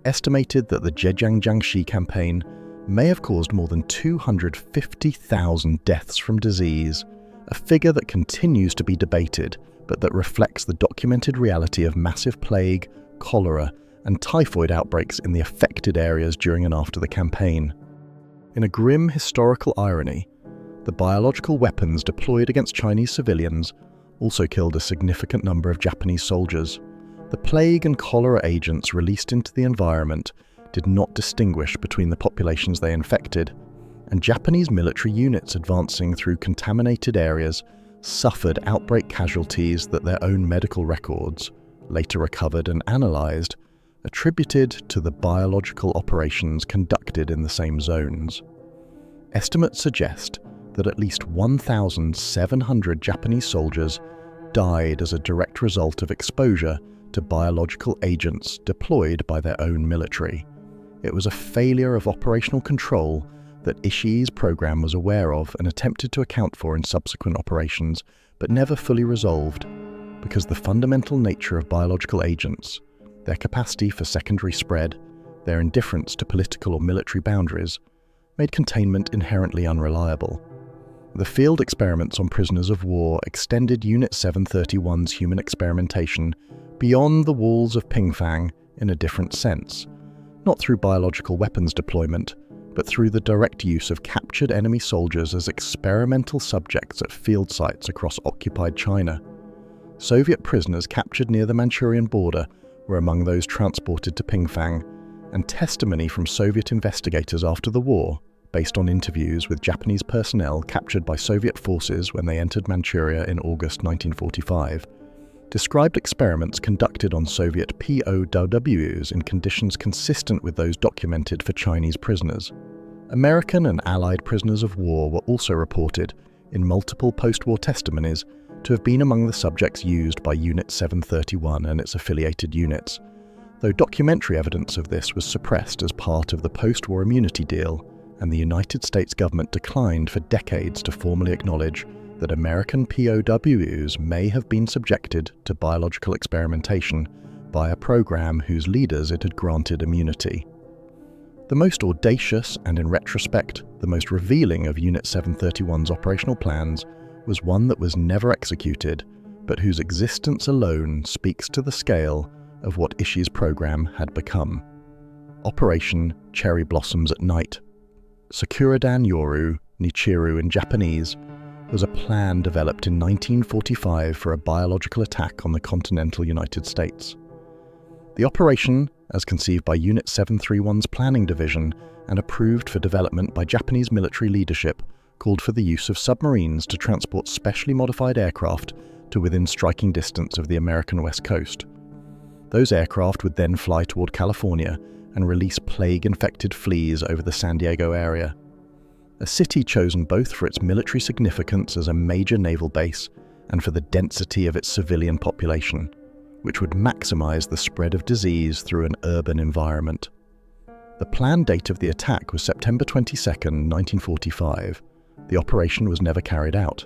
estimated that the Zhejiang Jiangxi campaign may have caused more than 250,000 deaths from disease, a figure that continues to be debated, but that reflects the documented reality of massive plague, cholera, and typhoid outbreaks in the affected areas during and after the campaign. In a grim historical irony, the biological weapons deployed against Chinese civilians also killed a significant number of Japanese soldiers. The plague and cholera agents released into the environment did not distinguish between the populations they infected, and Japanese military units advancing through contaminated areas suffered outbreak casualties that their own medical records, later recovered and analysed, attributed to the biological operations conducted in the same zones. Estimates suggest that at least 1,700 Japanese soldiers died as a direct result of exposure to biological agents deployed by their own military. It was a failure of operational control that Ishii's program was aware of and attempted to account for in subsequent operations, but never fully resolved, because the fundamental nature of biological agents, their capacity for secondary spread, their indifference to political or military boundaries, made containment inherently unreliable. The field experiments on prisoners of war extended Unit 731's human experimentation beyond the walls of Pingfang in a different sense, not through biological weapons deployment, but through the direct use of captured enemy soldiers as experimental subjects at field sites across occupied China. Soviet prisoners captured near the Manchurian border were among those transported to Pingfang, and testimony from Soviet investigators after the war, based on interviews with Japanese personnel captured by Soviet forces when they entered Manchuria in August 1945, described experiments conducted on Soviet POWs in conditions consistent with those documented for Chinese prisoners. American and Allied prisoners of war were also reported, in multiple post-war testimonies, to have been among the subjects used by Unit 731 and its affiliated units, though documentary evidence of this was suppressed as part of the post-war immunity deal, and the United States government declined for decades to formally acknowledge that American POWs may have been subjected to biological experimentation by a program whose leaders it had granted immunity. The most audacious and, in retrospect, the most revealing of Unit 731's operational plans was one that was never executed, but whose existence alone speaks to the scale of what Ishii's program had become. Operation Cherry Blossoms at Night, Sakuradan Yoru, Nichiru in Japanese, was a plan developed in 1945 for a biological attack on the continental United States. The operation, as conceived by Unit 731's Planning Division and approved for development by Japanese military leadership, called for the use of submarines to transport specially modified aircraft to within striking distance of the American West Coast. Those aircraft would then fly toward California and release plague-infected fleas over the San Diego area, a city chosen both for its military significance as a major naval base and for the density of its civilian population, which would maximize the spread of disease through an urban environment. The planned date of the attack was September 22, 1945. The operation was never carried out.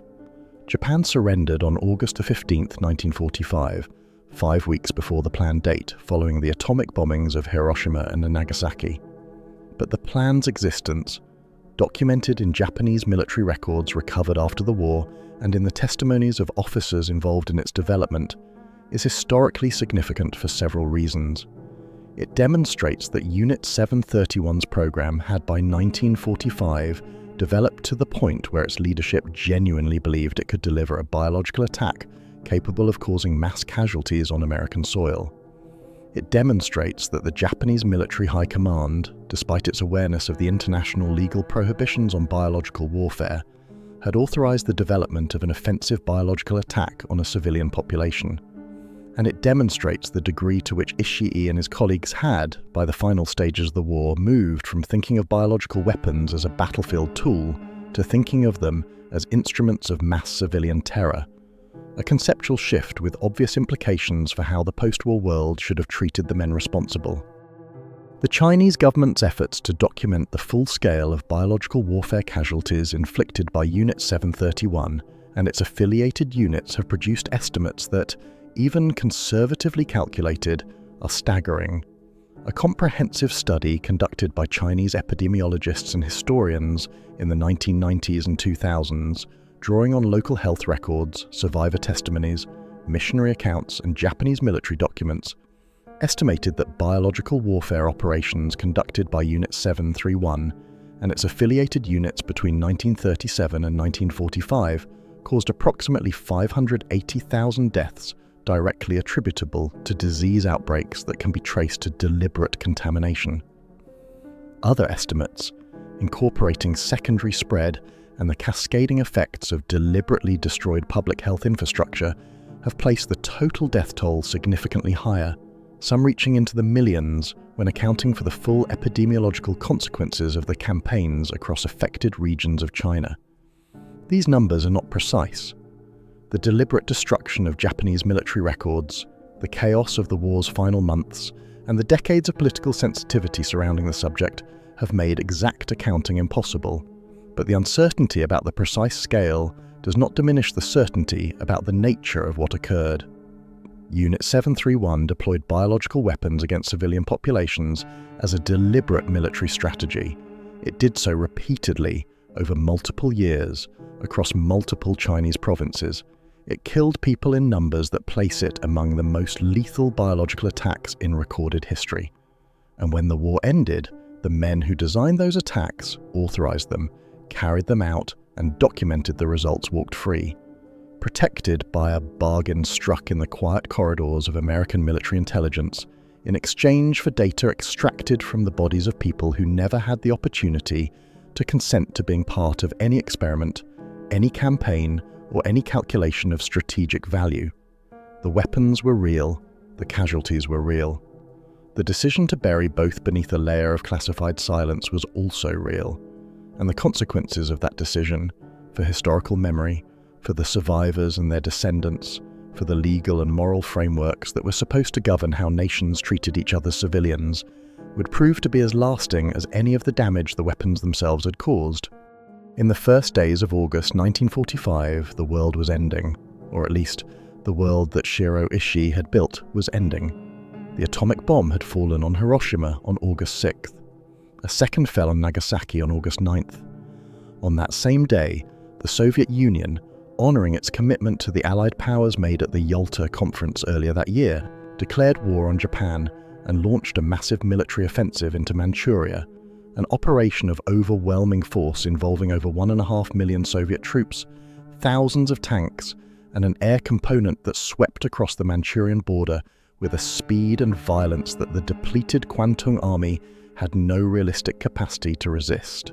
Japan surrendered on August 15, 1945, 5 weeks before the planned date, following the atomic bombings of Hiroshima and Nagasaki. But the plan's existence, documented in Japanese military records recovered after the war and in the testimonies of officers involved in its development, is historically significant for several reasons. It demonstrates that Unit 731's program had by 1945 developed to the point where its leadership genuinely believed it could deliver a biological attack capable of causing mass casualties on American soil. It demonstrates that the Japanese military high command, despite its awareness of the international legal prohibitions on biological warfare, had authorized the development of an offensive biological attack on a civilian population. And it demonstrates the degree to which Ishii and his colleagues had, by the final stages of the war, moved from thinking of biological weapons as a battlefield tool to thinking of them as instruments of mass civilian terror, a conceptual shift with obvious implications for how the post-war world should have treated the men responsible. The Chinese government's efforts to document the full scale of biological warfare casualties inflicted by Unit 731 and its affiliated units have produced estimates that, even conservatively calculated, are staggering. A comprehensive study conducted by Chinese epidemiologists and historians in the 1990s and 2000s, drawing on local health records, survivor testimonies, missionary accounts, and Japanese military documents, estimated that biological warfare operations conducted by Unit 731 and its affiliated units between 1937 and 1945 caused approximately 580,000 deaths directly attributable to disease outbreaks that can be traced to deliberate contamination. Other estimates, incorporating secondary spread and the cascading effects of deliberately destroyed public health infrastructure, have placed the total death toll significantly higher, some reaching into the millions when accounting for the full epidemiological consequences of the campaigns across affected regions of China. These numbers are not precise. The deliberate destruction of Japanese military records, the chaos of the war's final months, and the decades of political sensitivity surrounding the subject have made exact accounting impossible, but the uncertainty about the precise scale does not diminish the certainty about the nature of what occurred. Unit 731 deployed biological weapons against civilian populations as a deliberate military strategy. It did so repeatedly over multiple years across multiple Chinese provinces. It killed people in numbers that place it among the most lethal biological attacks in recorded history. And when the war ended, the men who designed those attacks, authorized them, carried them out, and documented the results walked free, protected by a bargain struck in the quiet corridors of American military intelligence in exchange for data extracted from the bodies of people who never had the opportunity to consent to being part of any experiment, any campaign, or any calculation of strategic value. The weapons were real, the casualties were real. The decision to bury both beneath a layer of classified silence was also real, and the consequences of that decision, for historical memory, for the survivors and their descendants, for the legal and moral frameworks that were supposed to govern how nations treated each other's civilians, would prove to be as lasting as any of the damage the weapons themselves had caused. In the first days of August 1945, the world was ending, or at least the world that Shiro Ishii had built was ending. The atomic bomb had fallen on Hiroshima on August 6th. A second fell on Nagasaki on August 9th. On that same day, the Soviet Union, honoring its commitment to the Allied powers made at the Yalta Conference earlier that year, declared war on Japan and launched a massive military offensive into Manchuria, an operation of overwhelming force involving over 1.5 million Soviet troops, thousands of tanks, and an air component that swept across the Manchurian border with a speed and violence that the depleted Kwantung Army had no realistic capacity to resist.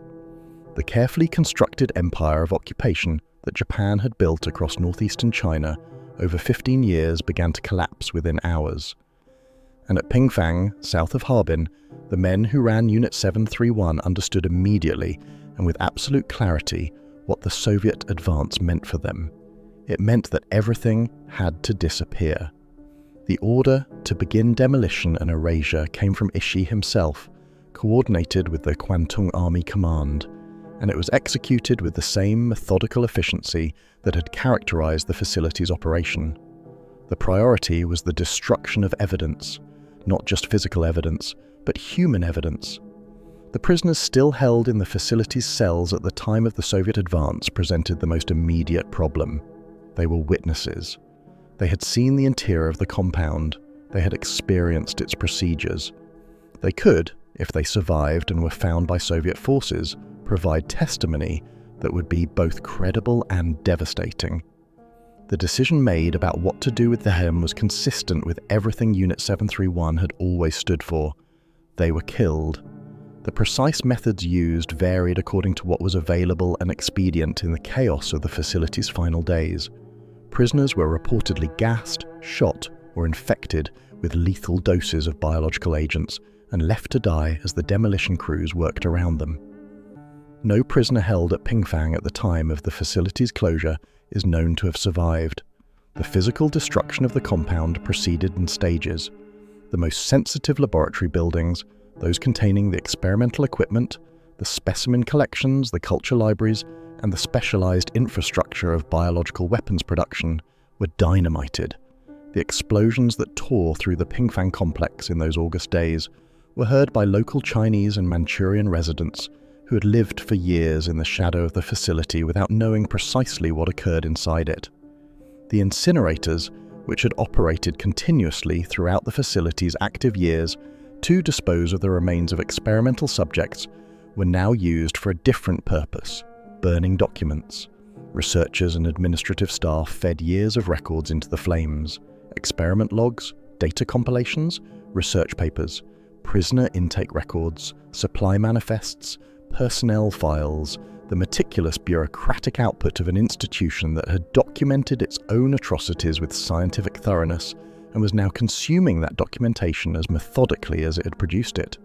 The carefully constructed empire of occupation that Japan had built across northeastern China over 15 years began to collapse within hours. And at Pingfang, south of Harbin, the men who ran Unit 731 understood immediately and with absolute clarity what the Soviet advance meant for them. It meant that everything had to disappear. The order to begin demolition and erasure came from Ishii himself, coordinated with the Kwantung Army Command, and it was executed with the same methodical efficiency that had characterized the facility's operation. The priority was the destruction of evidence, not just physical evidence, but human evidence. The prisoners still held in the facility's cells at the time of the Soviet advance presented the most immediate problem. They were witnesses. They had seen the interior of the compound. They had experienced its procedures. They could, if they survived and were found by Soviet forces, provide testimony that would be both credible and devastating. The decision made about what to do with them was consistent with everything Unit 731 had always stood for. They were killed. The precise methods used varied according to what was available and expedient in the chaos of the facility's final days. Prisoners were reportedly gassed, shot, or infected with lethal doses of biological agents and left to die as the demolition crews worked around them. No prisoner held at Pingfang at the time of the facility's closure is known to have survived. The physical destruction of the compound proceeded in stages. The most sensitive laboratory buildings, those containing the experimental equipment, the specimen collections, the culture libraries, and the specialized infrastructure of biological weapons production, were dynamited. The explosions that tore through the Pingfang complex in those August days were heard by local Chinese and Manchurian residents who had lived for years in the shadow of the facility without knowing precisely what occurred inside it. The incinerators, which had operated continuously throughout the facility's active years to dispose of the remains of experimental subjects, were now used for a different purpose: burning documents. Researchers and administrative staff fed years of records into the flames: experiment logs, data compilations, research papers, prisoner intake records, supply manifests, personnel files, the meticulous bureaucratic output of an institution that had documented its own atrocities with scientific thoroughness and was now consuming that documentation as methodically as it had produced it.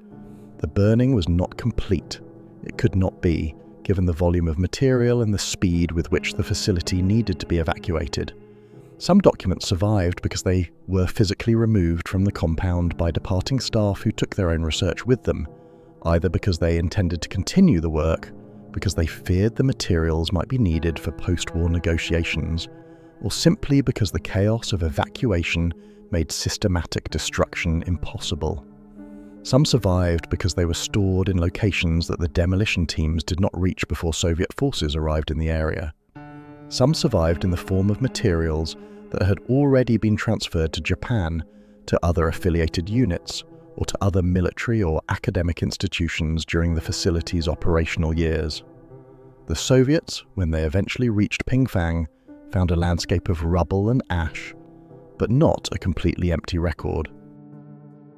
The burning was not complete. It could not be, given the volume of material and the speed with which the facility needed to be evacuated. Some documents survived because they were physically removed from the compound by departing staff who took their own research with them, either because they intended to continue the work, because they feared the materials might be needed for post-war negotiations, or simply because the chaos of evacuation made systematic destruction impossible. Some survived because they were stored in locations that the demolition teams did not reach before Soviet forces arrived in the area. Some survived in the form of materials that had already been transferred to Japan, to other affiliated units, or to other military or academic institutions during the facility's operational years. The Soviets, when they eventually reached Pingfang, found a landscape of rubble and ash, but not a completely empty record.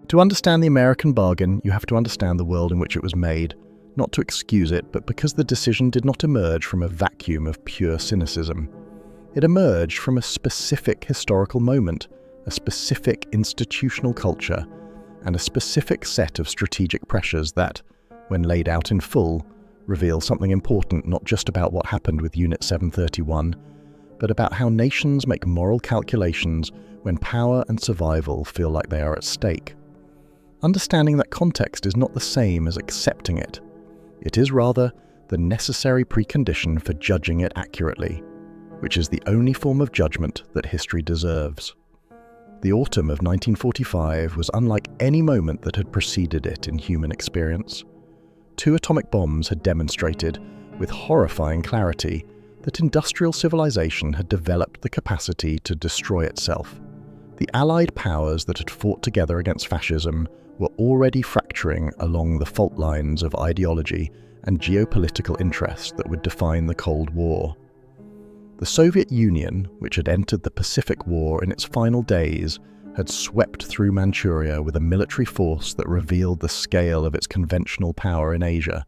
To understand the American bargain, you have to understand the world in which it was made, not to excuse it, but because the decision did not emerge from a vacuum of pure cynicism. It emerged from a specific historical moment, a specific institutional culture, and a specific set of strategic pressures that, when laid out in full, reveal something important not just about what happened with Unit 731, but about how nations make moral calculations when power and survival feel like they are at stake. Understanding that context is not the same as accepting it. It is rather the necessary precondition for judging it accurately, which is the only form of judgment that history deserves. The autumn of 1945 was unlike any moment that had preceded it in human experience. 2 atomic bombs had demonstrated, with horrifying clarity, that industrial civilization had developed the capacity to destroy itself. The Allied powers that had fought together against fascism were already fracturing along the fault lines of ideology and geopolitical interest that would define the Cold War. The Soviet Union, which had entered the Pacific War in its final days, had swept through Manchuria with a military force that revealed the scale of its conventional power in Asia.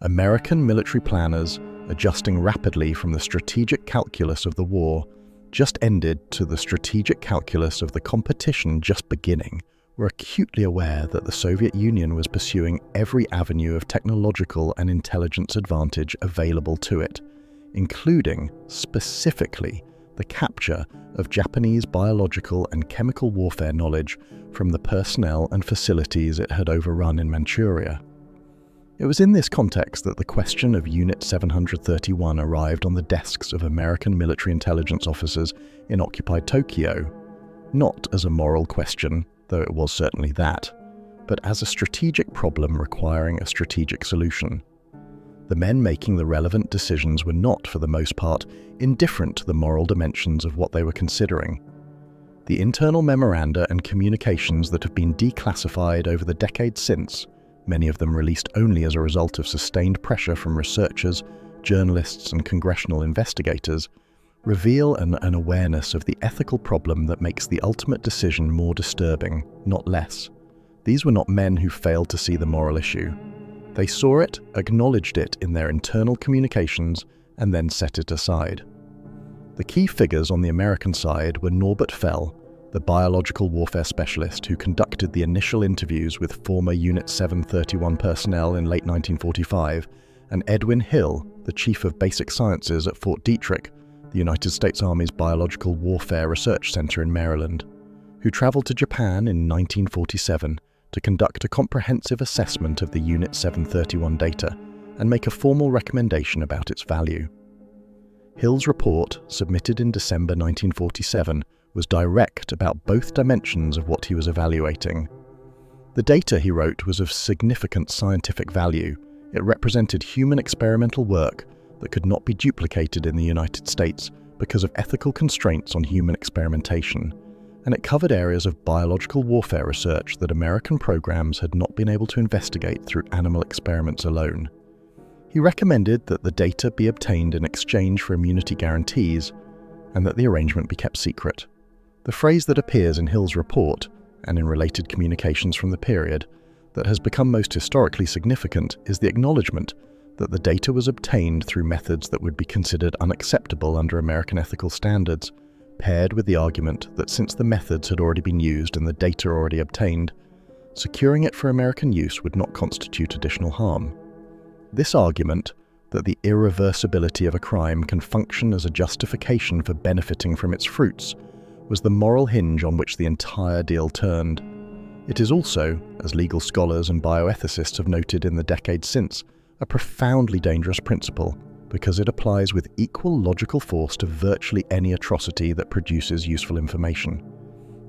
American military planners, adjusting rapidly from the strategic calculus of the war just ended to the strategic calculus of the competition just beginning, were acutely aware that the Soviet Union was pursuing every avenue of technological and intelligence advantage available to it, including, specifically, the capture of Japanese biological and chemical warfare knowledge from the personnel and facilities it had overrun in Manchuria. It was in this context that the question of Unit 731 arrived on the desks of American military intelligence officers in occupied Tokyo, not as a moral question, though it was certainly that, but as a strategic problem requiring a strategic solution. The men making the relevant decisions were not, for the most part, indifferent to the moral dimensions of what they were considering. The internal memoranda and communications that have been declassified over the decades since, many of them released only as a result of sustained pressure from researchers, journalists, and congressional investigators, reveal an awareness of the ethical problem that makes the ultimate decision more disturbing, not less. These were not men who failed to see the moral issue. They saw it, acknowledged it in their internal communications, and then set it aside. The key figures on the American side were Norbert Fell, the biological warfare specialist who conducted the initial interviews with former Unit 731 personnel in late 1945, and Edwin Hill, the chief of basic sciences at Fort Detrick, the United States Army's Biological Warfare Research Center in Maryland, who traveled to Japan in 1947 to conduct a comprehensive assessment of the Unit 731 data and make a formal recommendation about its value. Hill's report, submitted in December 1947, was direct about both dimensions of what he was evaluating. The data, he wrote, was of significant scientific value. It represented human experimental work that could not be duplicated in the United States because of ethical constraints on human experimentation, and it covered areas of biological warfare research that American programs had not been able to investigate through animal experiments alone. He recommended that the data be obtained in exchange for immunity guarantees and that the arrangement be kept secret. The phrase that appears in Hill's report, and in related communications from the period, that has become most historically significant is the acknowledgement that the data was obtained through methods that would be considered unacceptable under American ethical standards, paired with the argument that since the methods had already been used and the data already obtained, securing it for American use would not constitute additional harm. This argument, that the irreversibility of a crime can function as a justification for benefiting from its fruits, was the moral hinge on which the entire deal turned. It is also, as legal scholars and bioethicists have noted in the decades since, a profoundly dangerous principle because it applies with equal logical force to virtually any atrocity that produces useful information.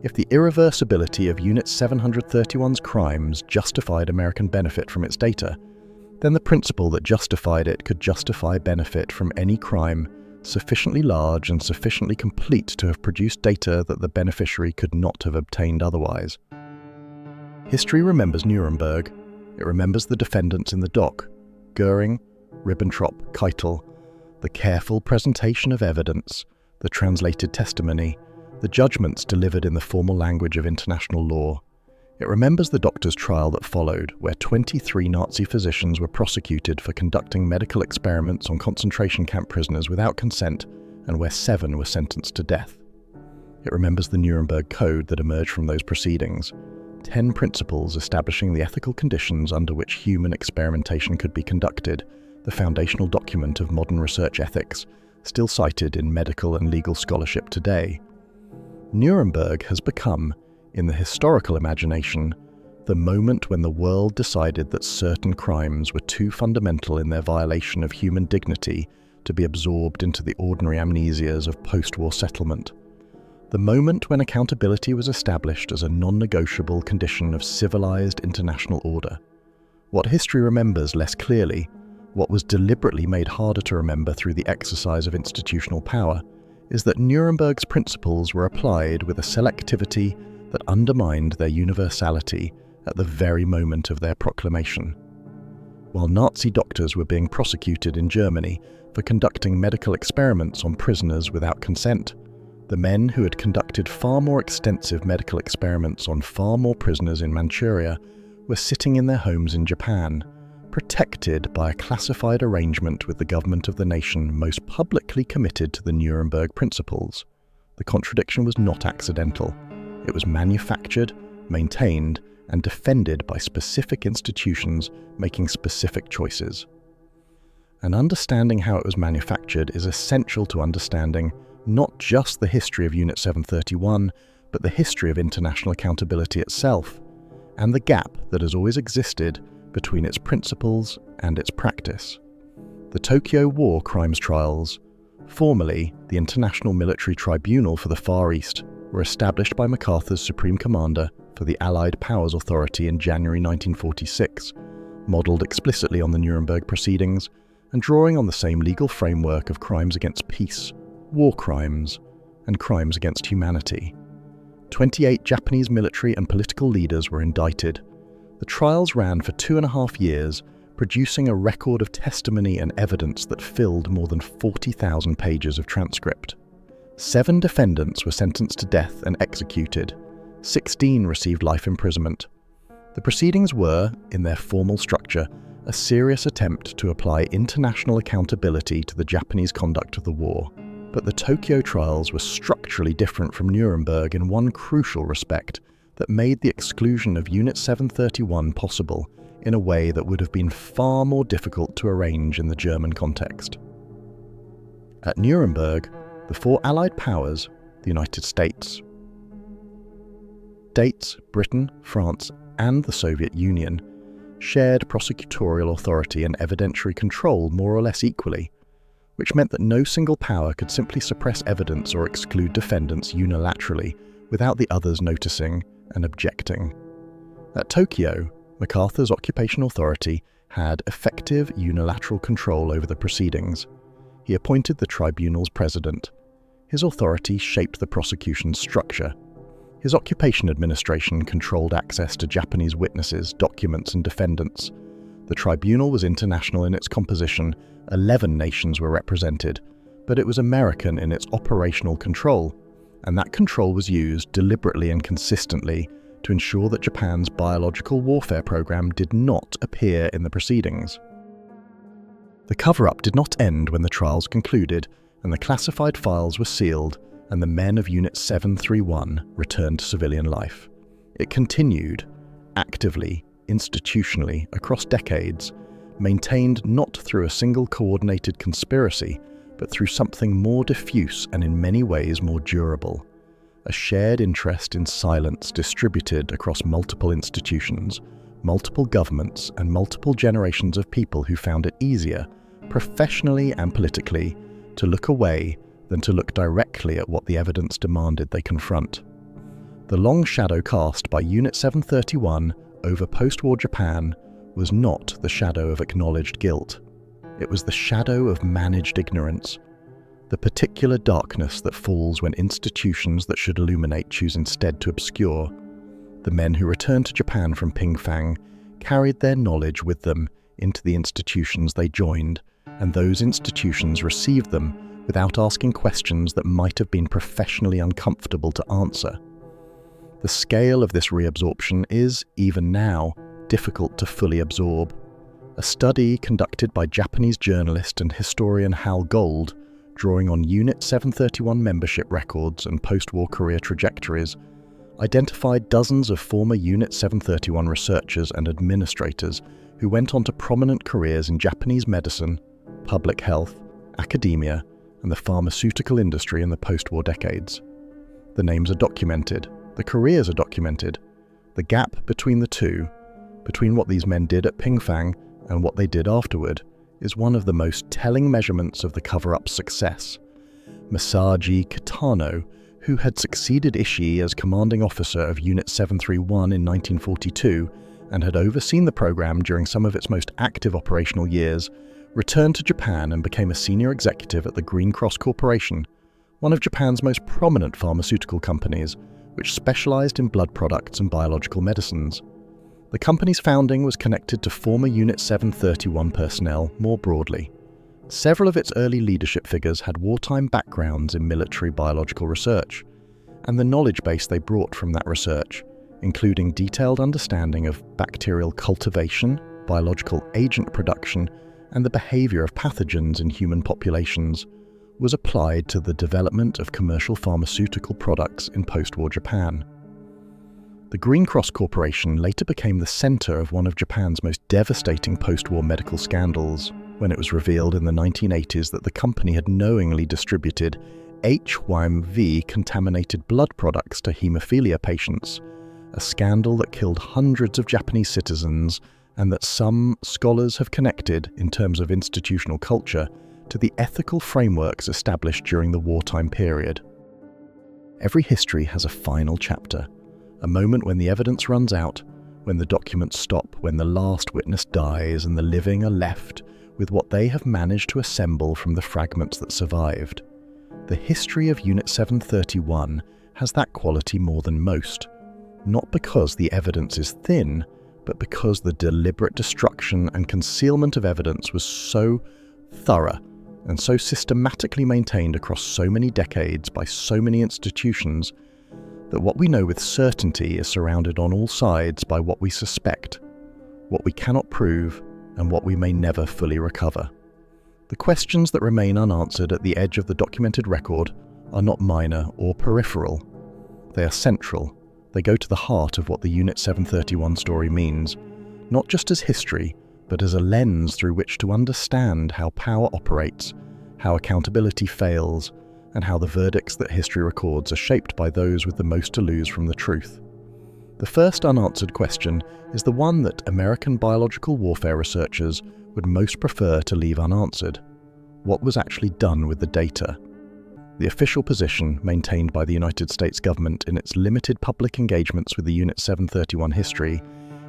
If the irreversibility of Unit 731's crimes justified American benefit from its data, then the principle that justified it could justify benefit from any crime sufficiently large and sufficiently complete to have produced data that the beneficiary could not have obtained otherwise. History remembers Nuremberg. It remembers the defendants in the dock, Goering, Ribbentrop, Keitel, the careful presentation of evidence, the translated testimony, the judgments delivered in the formal language of international law. It remembers the doctor's trial that followed, where 23 Nazi physicians were prosecuted for conducting medical experiments on concentration camp prisoners without consent, and where 7 were sentenced to death. It remembers the Nuremberg Code that emerged from those proceedings, 10 principles establishing the ethical conditions under which human experimentation could be conducted, the foundational document of modern research ethics, still cited in medical and legal scholarship today. Nuremberg has become, in the historical imagination, the moment when the world decided that certain crimes were too fundamental in their violation of human dignity to be absorbed into the ordinary amnesias of post-war settlement. The moment when accountability was established as a non-negotiable condition of civilized international order. What history remembers less clearly, what was deliberately made harder to remember through the exercise of institutional power, is that Nuremberg's principles were applied with a selectivity that undermined their universality at the very moment of their proclamation. While Nazi doctors were being prosecuted in Germany for conducting medical experiments on prisoners without consent, the men who had conducted far more extensive medical experiments on far more prisoners in Manchuria were sitting in their homes in Japan, protected by a classified arrangement with the government of the nation most publicly committed to the Nuremberg principles. The contradiction was not accidental. It was manufactured, maintained, and defended by specific institutions making specific choices. And understanding how it was manufactured is essential to understanding not just the history of Unit 731, but the history of international accountability itself, and the gap that has always existed between its principles and its practice. The Tokyo War Crimes Trials, formerly the International Military Tribunal for the Far East, were established by MacArthur's Supreme Commander for the Allied Powers Authority in January 1946, modelled explicitly on the Nuremberg proceedings and drawing on the same legal framework of crimes against peace, war crimes, and crimes against humanity. 28 Japanese military and political leaders were indicted. The trials ran for 2.5 years, producing a record of testimony and evidence that filled more than 40,000 pages of transcript. 7 defendants were sentenced to death and executed. 16 received life imprisonment. The proceedings were, in their formal structure, a serious attempt to apply international accountability to the Japanese conduct of the war. But the Tokyo trials were structurally different from Nuremberg in one crucial respect that made the exclusion of Unit 731 possible in a way that would have been far more difficult to arrange in the German context. At Nuremberg, the 4 Allied powers, the United States, Britain, France, and the Soviet Union shared prosecutorial authority and evidentiary control more or less equally, which meant that no single power could simply suppress evidence or exclude defendants unilaterally without the others noticing and objecting. At Tokyo, MacArthur's occupation authority had effective unilateral control over the proceedings. He appointed the tribunal's president. His authority shaped the prosecution's structure. His occupation administration controlled access to Japanese witnesses, documents, and defendants. The tribunal was international in its composition. 11 nations were represented, but it was American in its operational control, and that control was used deliberately and consistently to ensure that Japan's biological warfare program did not appear in the proceedings. The cover-up did not end when the trials concluded and the classified files were sealed and the men of Unit 731 returned to civilian life. It continued, actively, institutionally, across decades, maintained not through a single coordinated conspiracy, but through something more diffuse and in many ways more durable. A shared interest in silence distributed across multiple institutions, multiple governments, and multiple generations of people who found it easier, professionally and politically, to look away than to look directly at what the evidence demanded they confront. The long shadow cast by Unit 731 over post-war Japan was not the shadow of acknowledged guilt. It was the shadow of managed ignorance, the particular darkness that falls when institutions that should illuminate choose instead to obscure. The men who returned to Japan from Pingfang carried their knowledge with them into the institutions they joined, and those institutions received them without asking questions that might have been professionally uncomfortable to answer. The scale of this reabsorption is, even now, difficult to fully absorb. A study conducted by Japanese journalist and historian Hal Gold, drawing on Unit 731 membership records and post-war career trajectories, identified dozens of former Unit 731 researchers and administrators who went on to prominent careers in Japanese medicine, public health, academia, and the pharmaceutical industry in the post-war decades. The names are documented, the careers are documented. The gap between the two, between what these men did at Pingfang and what they did afterward, is one of the most telling measurements of the cover-up's success. Masaji Kitano, who had succeeded Ishii as commanding officer of Unit 731 in 1942 and had overseen the program during some of its most active operational years, returned to Japan and became a senior executive at the Green Cross Corporation, one of Japan's most prominent pharmaceutical companies, which specialized in blood products and biological medicines. The company's founding was connected to former Unit 731 personnel more broadly. Several of its early leadership figures had wartime backgrounds in military biological research, and the knowledge base they brought from that research, including detailed understanding of bacterial cultivation, biological agent production, and the behavior of pathogens in human populations, was applied to the development of commercial pharmaceutical products in post-war Japan. The Green Cross Corporation later became the center of one of Japan's most devastating post-war medical scandals, when it was revealed in the 1980s that the company had knowingly distributed H1V-contaminated blood products to hemophilia patients, a scandal that killed hundreds of Japanese citizens and that some scholars have connected, in terms of institutional culture, to the ethical frameworks established during the wartime period. Every history has a final chapter, a moment when the evidence runs out, when the documents stop, when the last witness dies and the living are left with what they have managed to assemble from the fragments that survived. The history of Unit 731 has that quality more than most, not because the evidence is thin, but because the deliberate destruction and concealment of evidence was so thorough and so systematically maintained across so many decades by so many institutions that what we know with certainty is surrounded on all sides by what we suspect, what we cannot prove, and what we may never fully recover. The questions that remain unanswered at the edge of the documented record are not minor or peripheral. They are central. They go to the heart of what the Unit 731 story means, not just as history, but as a lens through which to understand how power operates, how accountability fails, and how the verdicts that history records are shaped by those with the most to lose from the truth. The first unanswered question is the one that American biological warfare researchers would most prefer to leave unanswered. What was actually done with the data? The official position maintained by the United States government in its limited public engagements with the Unit 731 history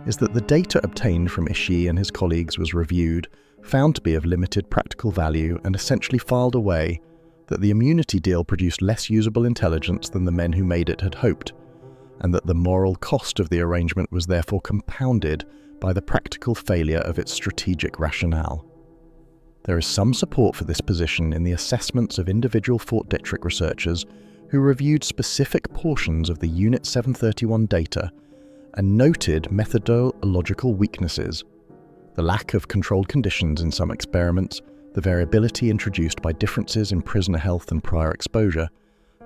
is that the data obtained from Ishii and his colleagues was reviewed, found to be of limited practical value, and essentially filed away, that the immunity deal produced less usable intelligence than the men who made it had hoped, and that the moral cost of the arrangement was therefore compounded by the practical failure of its strategic rationale. There is some support for this position in the assessments of individual Fort Detrick researchers who reviewed specific portions of the Unit 731 data and noted methodological weaknesses: the lack of controlled conditions in some experiments, the variability introduced by differences in prisoner health and prior exposure,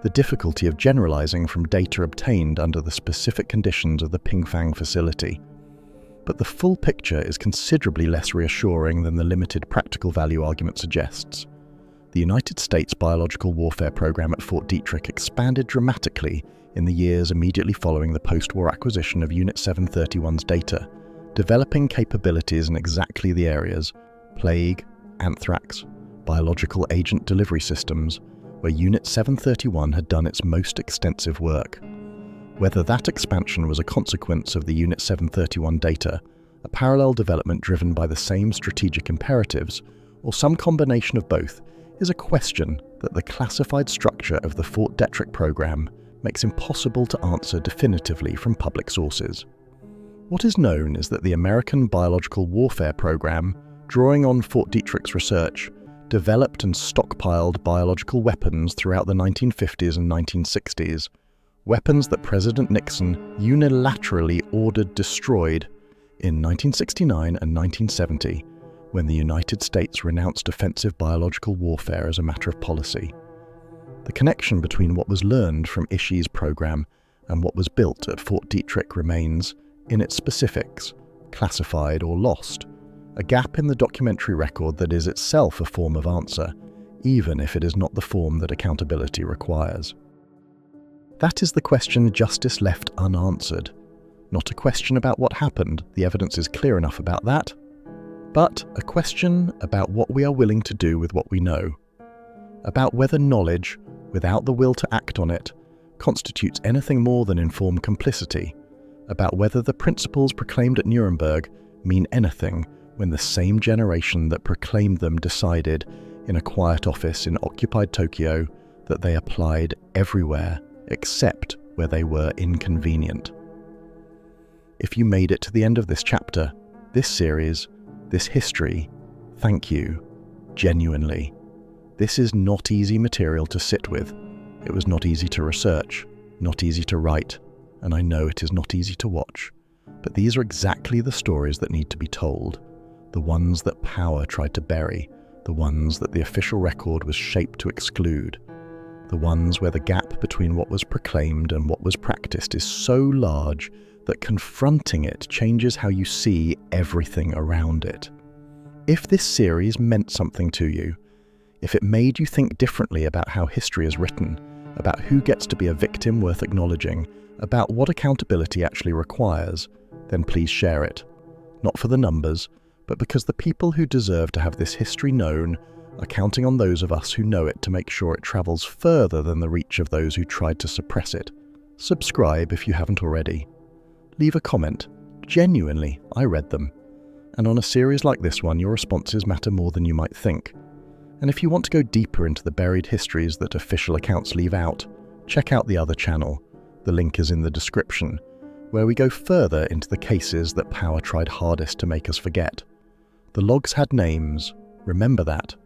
the difficulty of generalizing from data obtained under the specific conditions of the Pingfang facility. But the full picture is considerably less reassuring than the limited practical value argument suggests. The United States biological warfare program at Fort Detrick expanded dramatically in the years immediately following the post-war acquisition of Unit 731's data, developing capabilities in exactly the areas: plague, anthrax, biological agent delivery systems, where Unit 731 had done its most extensive work. Whether that expansion was a consequence of the Unit 731 data, a parallel development driven by the same strategic imperatives, or some combination of both, is a question that the classified structure of the Fort Detrick program makes impossible to answer definitively from public sources. What is known is that the American biological warfare program, drawing on Fort Detrick's research, developed and stockpiled biological weapons throughout the 1950s and 1960s, weapons that President Nixon unilaterally ordered destroyed in 1969 and 1970, when the United States renounced offensive biological warfare as a matter of policy. The connection between what was learned from Ishii's program and what was built at Fort Detrick remains, in its specifics, classified or lost, a gap in the documentary record that is itself a form of answer, even if it is not the form that accountability requires. That is the question justice left unanswered. Not a question about what happened, the evidence is clear enough about that, but a question about what we are willing to do with what we know, about whether knowledge, without the will to act on it, constitutes anything more than informed complicity, about whether the principles proclaimed at Nuremberg mean anything when the same generation that proclaimed them decided, in a quiet office in occupied Tokyo, that they applied everywhere except where they were inconvenient. If you made it to the end of this chapter, this series, this history, thank you, genuinely. This is not easy material to sit with. It was not easy to research, not easy to write, and I know it is not easy to watch. But these are exactly the stories that need to be told, the ones that power tried to bury, the ones that the official record was shaped to exclude, the ones where the gap between what was proclaimed and what was practiced is so large that confronting it changes how you see everything around it. If this series meant something to you, if it made you think differently about how history is written, about who gets to be a victim worth acknowledging, about what accountability actually requires, then please share it. Not for the numbers, but because the people who deserve to have this history known are counting on those of us who know it to make sure it travels further than the reach of those who tried to suppress it. Subscribe if you haven't already. Leave a comment. Genuinely, I read them. And on a series like this one, your responses matter more than you might think. And if you want to go deeper into the buried histories that official accounts leave out, check out the other channel. The link is in the description, where we go further into the cases that power tried hardest to make us forget. The logs had names. Remember that.